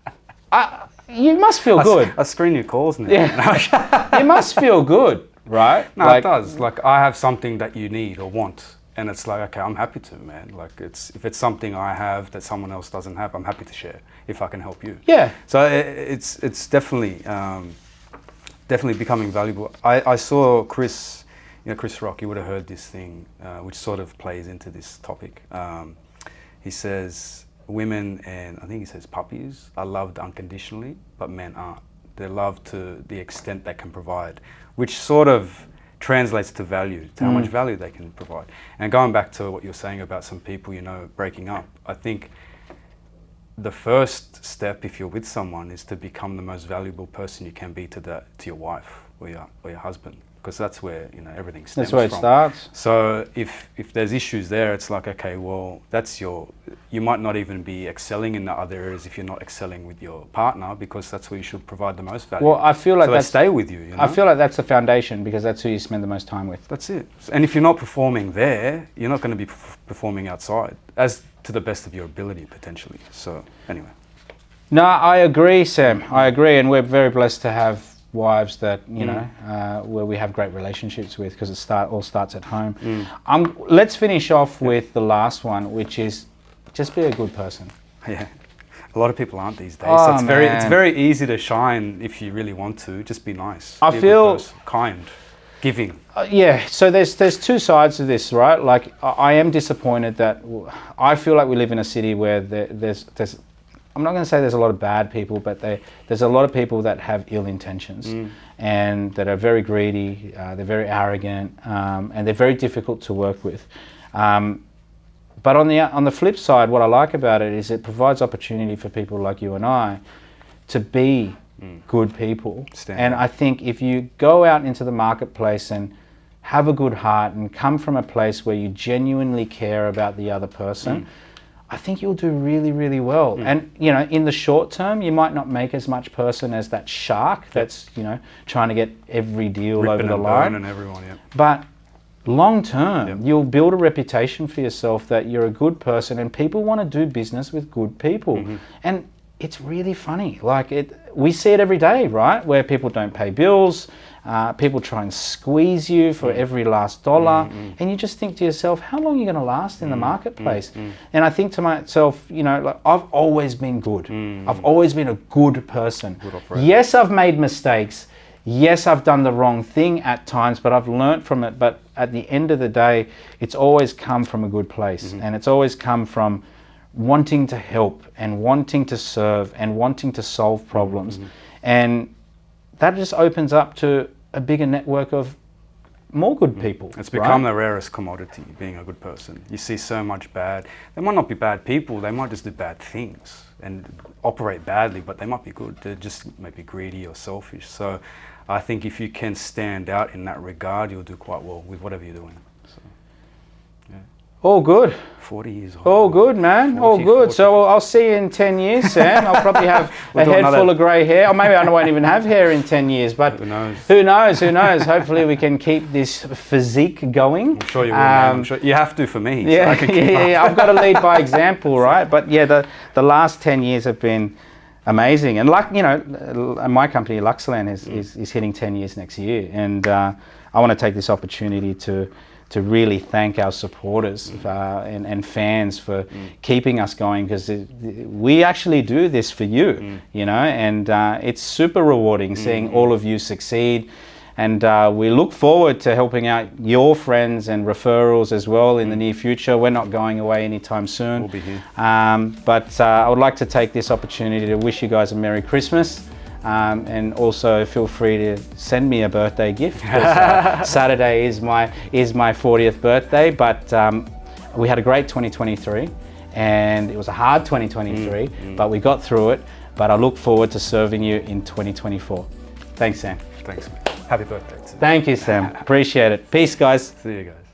you must feel good. I screen your calls now. Yeah. You must feel good, right? No, it does. Like, I have something that you need or want, and it's like, okay, I'm happy to, man. Like, if it's something I have that someone else doesn't have, I'm happy to share if I can help you. Yeah. So it's definitely becoming valuable. I saw Chris Rock. You would have heard this thing, which sort of plays into this topic. He says women, and I think he says puppies, are loved unconditionally, but men aren't. They're loved to the extent they can provide, which sort of translates to value, to how much value they can provide. And going back to what you're saying about some people, breaking up, I think the first step, if you're with someone, is to become the most valuable person you can be to your wife or your husband, because that's where everything stems from. That's where it starts. So if there's issues there, it's like, okay, well, you might not even be excelling in the other areas if you're not excelling with your partner, because that's where you should provide the most value. Well, I feel like they stay with you. I feel like that's the foundation, because that's who you spend the most time with. That's it. And if you're not performing there, you're not going to be performing outside, as to the best of your ability, potentially. So anyway. No, I agree, Sam. I agree, and we're very blessed to have wives that where we have great relationships with, because it all starts at home. Let's finish off with the last one, which is just be a good person. Yeah, a lot of people aren't these days. Oh, so it's very easy to shine if you really want to. Just be nice. I feel kind, giving. Yeah. So there's two sides to this, right? Like, I am disappointed that I feel like we live in a city where there's I'm not going to say there's a lot of bad people, but there's a lot of people that have ill intentions and that are very greedy, they're very arrogant, and they're very difficult to work with. But on the flip side, what I like about it is it provides opportunity for people like you and I to be good people. And I think if you go out into the marketplace and have a good heart and come from a place where you genuinely care about the other person, I think you'll do really, really well. And, in the short term, you might not make as much person as that shark that's, trying to get every deal over the line. And everyone, But long term, you'll build a reputation for yourself that you're a good person, and people want to do business with good people. And it's really funny. Like, we see it every day, right? Where people don't pay bills, people try and squeeze you for every last dollar, and you just think to yourself, how long are you going to last in the marketplace? And I think to myself, like, I've always been good. I've always been a good person. Yes, I've made mistakes. Yes, I've done the wrong thing at times, but I've learnt from it. But at the end of the day, it's always come from a good place, and it's always come from wanting to help and wanting to serve and wanting to solve problems. And that just opens up to a bigger network of more good people. It's become the rarest commodity, being a good person. You see so much bad. They might not be bad people, they might just do bad things and operate badly, but they might be good. They're just maybe greedy or selfish. So I think if you can stand out in that regard, you'll do quite well with whatever you're doing. So, yeah. All good. 40 years old. All good, man. 40, All good. 40. So I'll see you in 10 years, Sam. I'll probably have a head full of grey hair. Or maybe I won't even have hair in 10 years. But Who knows? Who knows? Who knows? Hopefully we can keep this physique going. I'm sure you will, man. I'm sure you have to for me. Yeah, So I can keep up. yeah. I've got to lead by example, right? But yeah, the last 10 years have been amazing. And like, you know, my company, Luxland, is hitting 10 years next year. And I want to take this opportunity to really thank our supporters and fans for keeping us going, because we actually do this for you, you know, and it's super rewarding seeing all of you succeed. And we look forward to helping out your friends and referrals as well in the near future. We're not going away anytime soon. We'll be here. But I would like to take this opportunity to wish you guys a Merry Christmas. And also feel free to send me a birthday gift, because Saturday is my 40th birthday. But we had a great 2023, and it was a hard 2023, but we got through it. But I look forward to serving you in 2024. Thanks, Sam. Thanks, man. Happy birthday. Thank you, Sam. Appreciate it. Peace, guys. See you guys.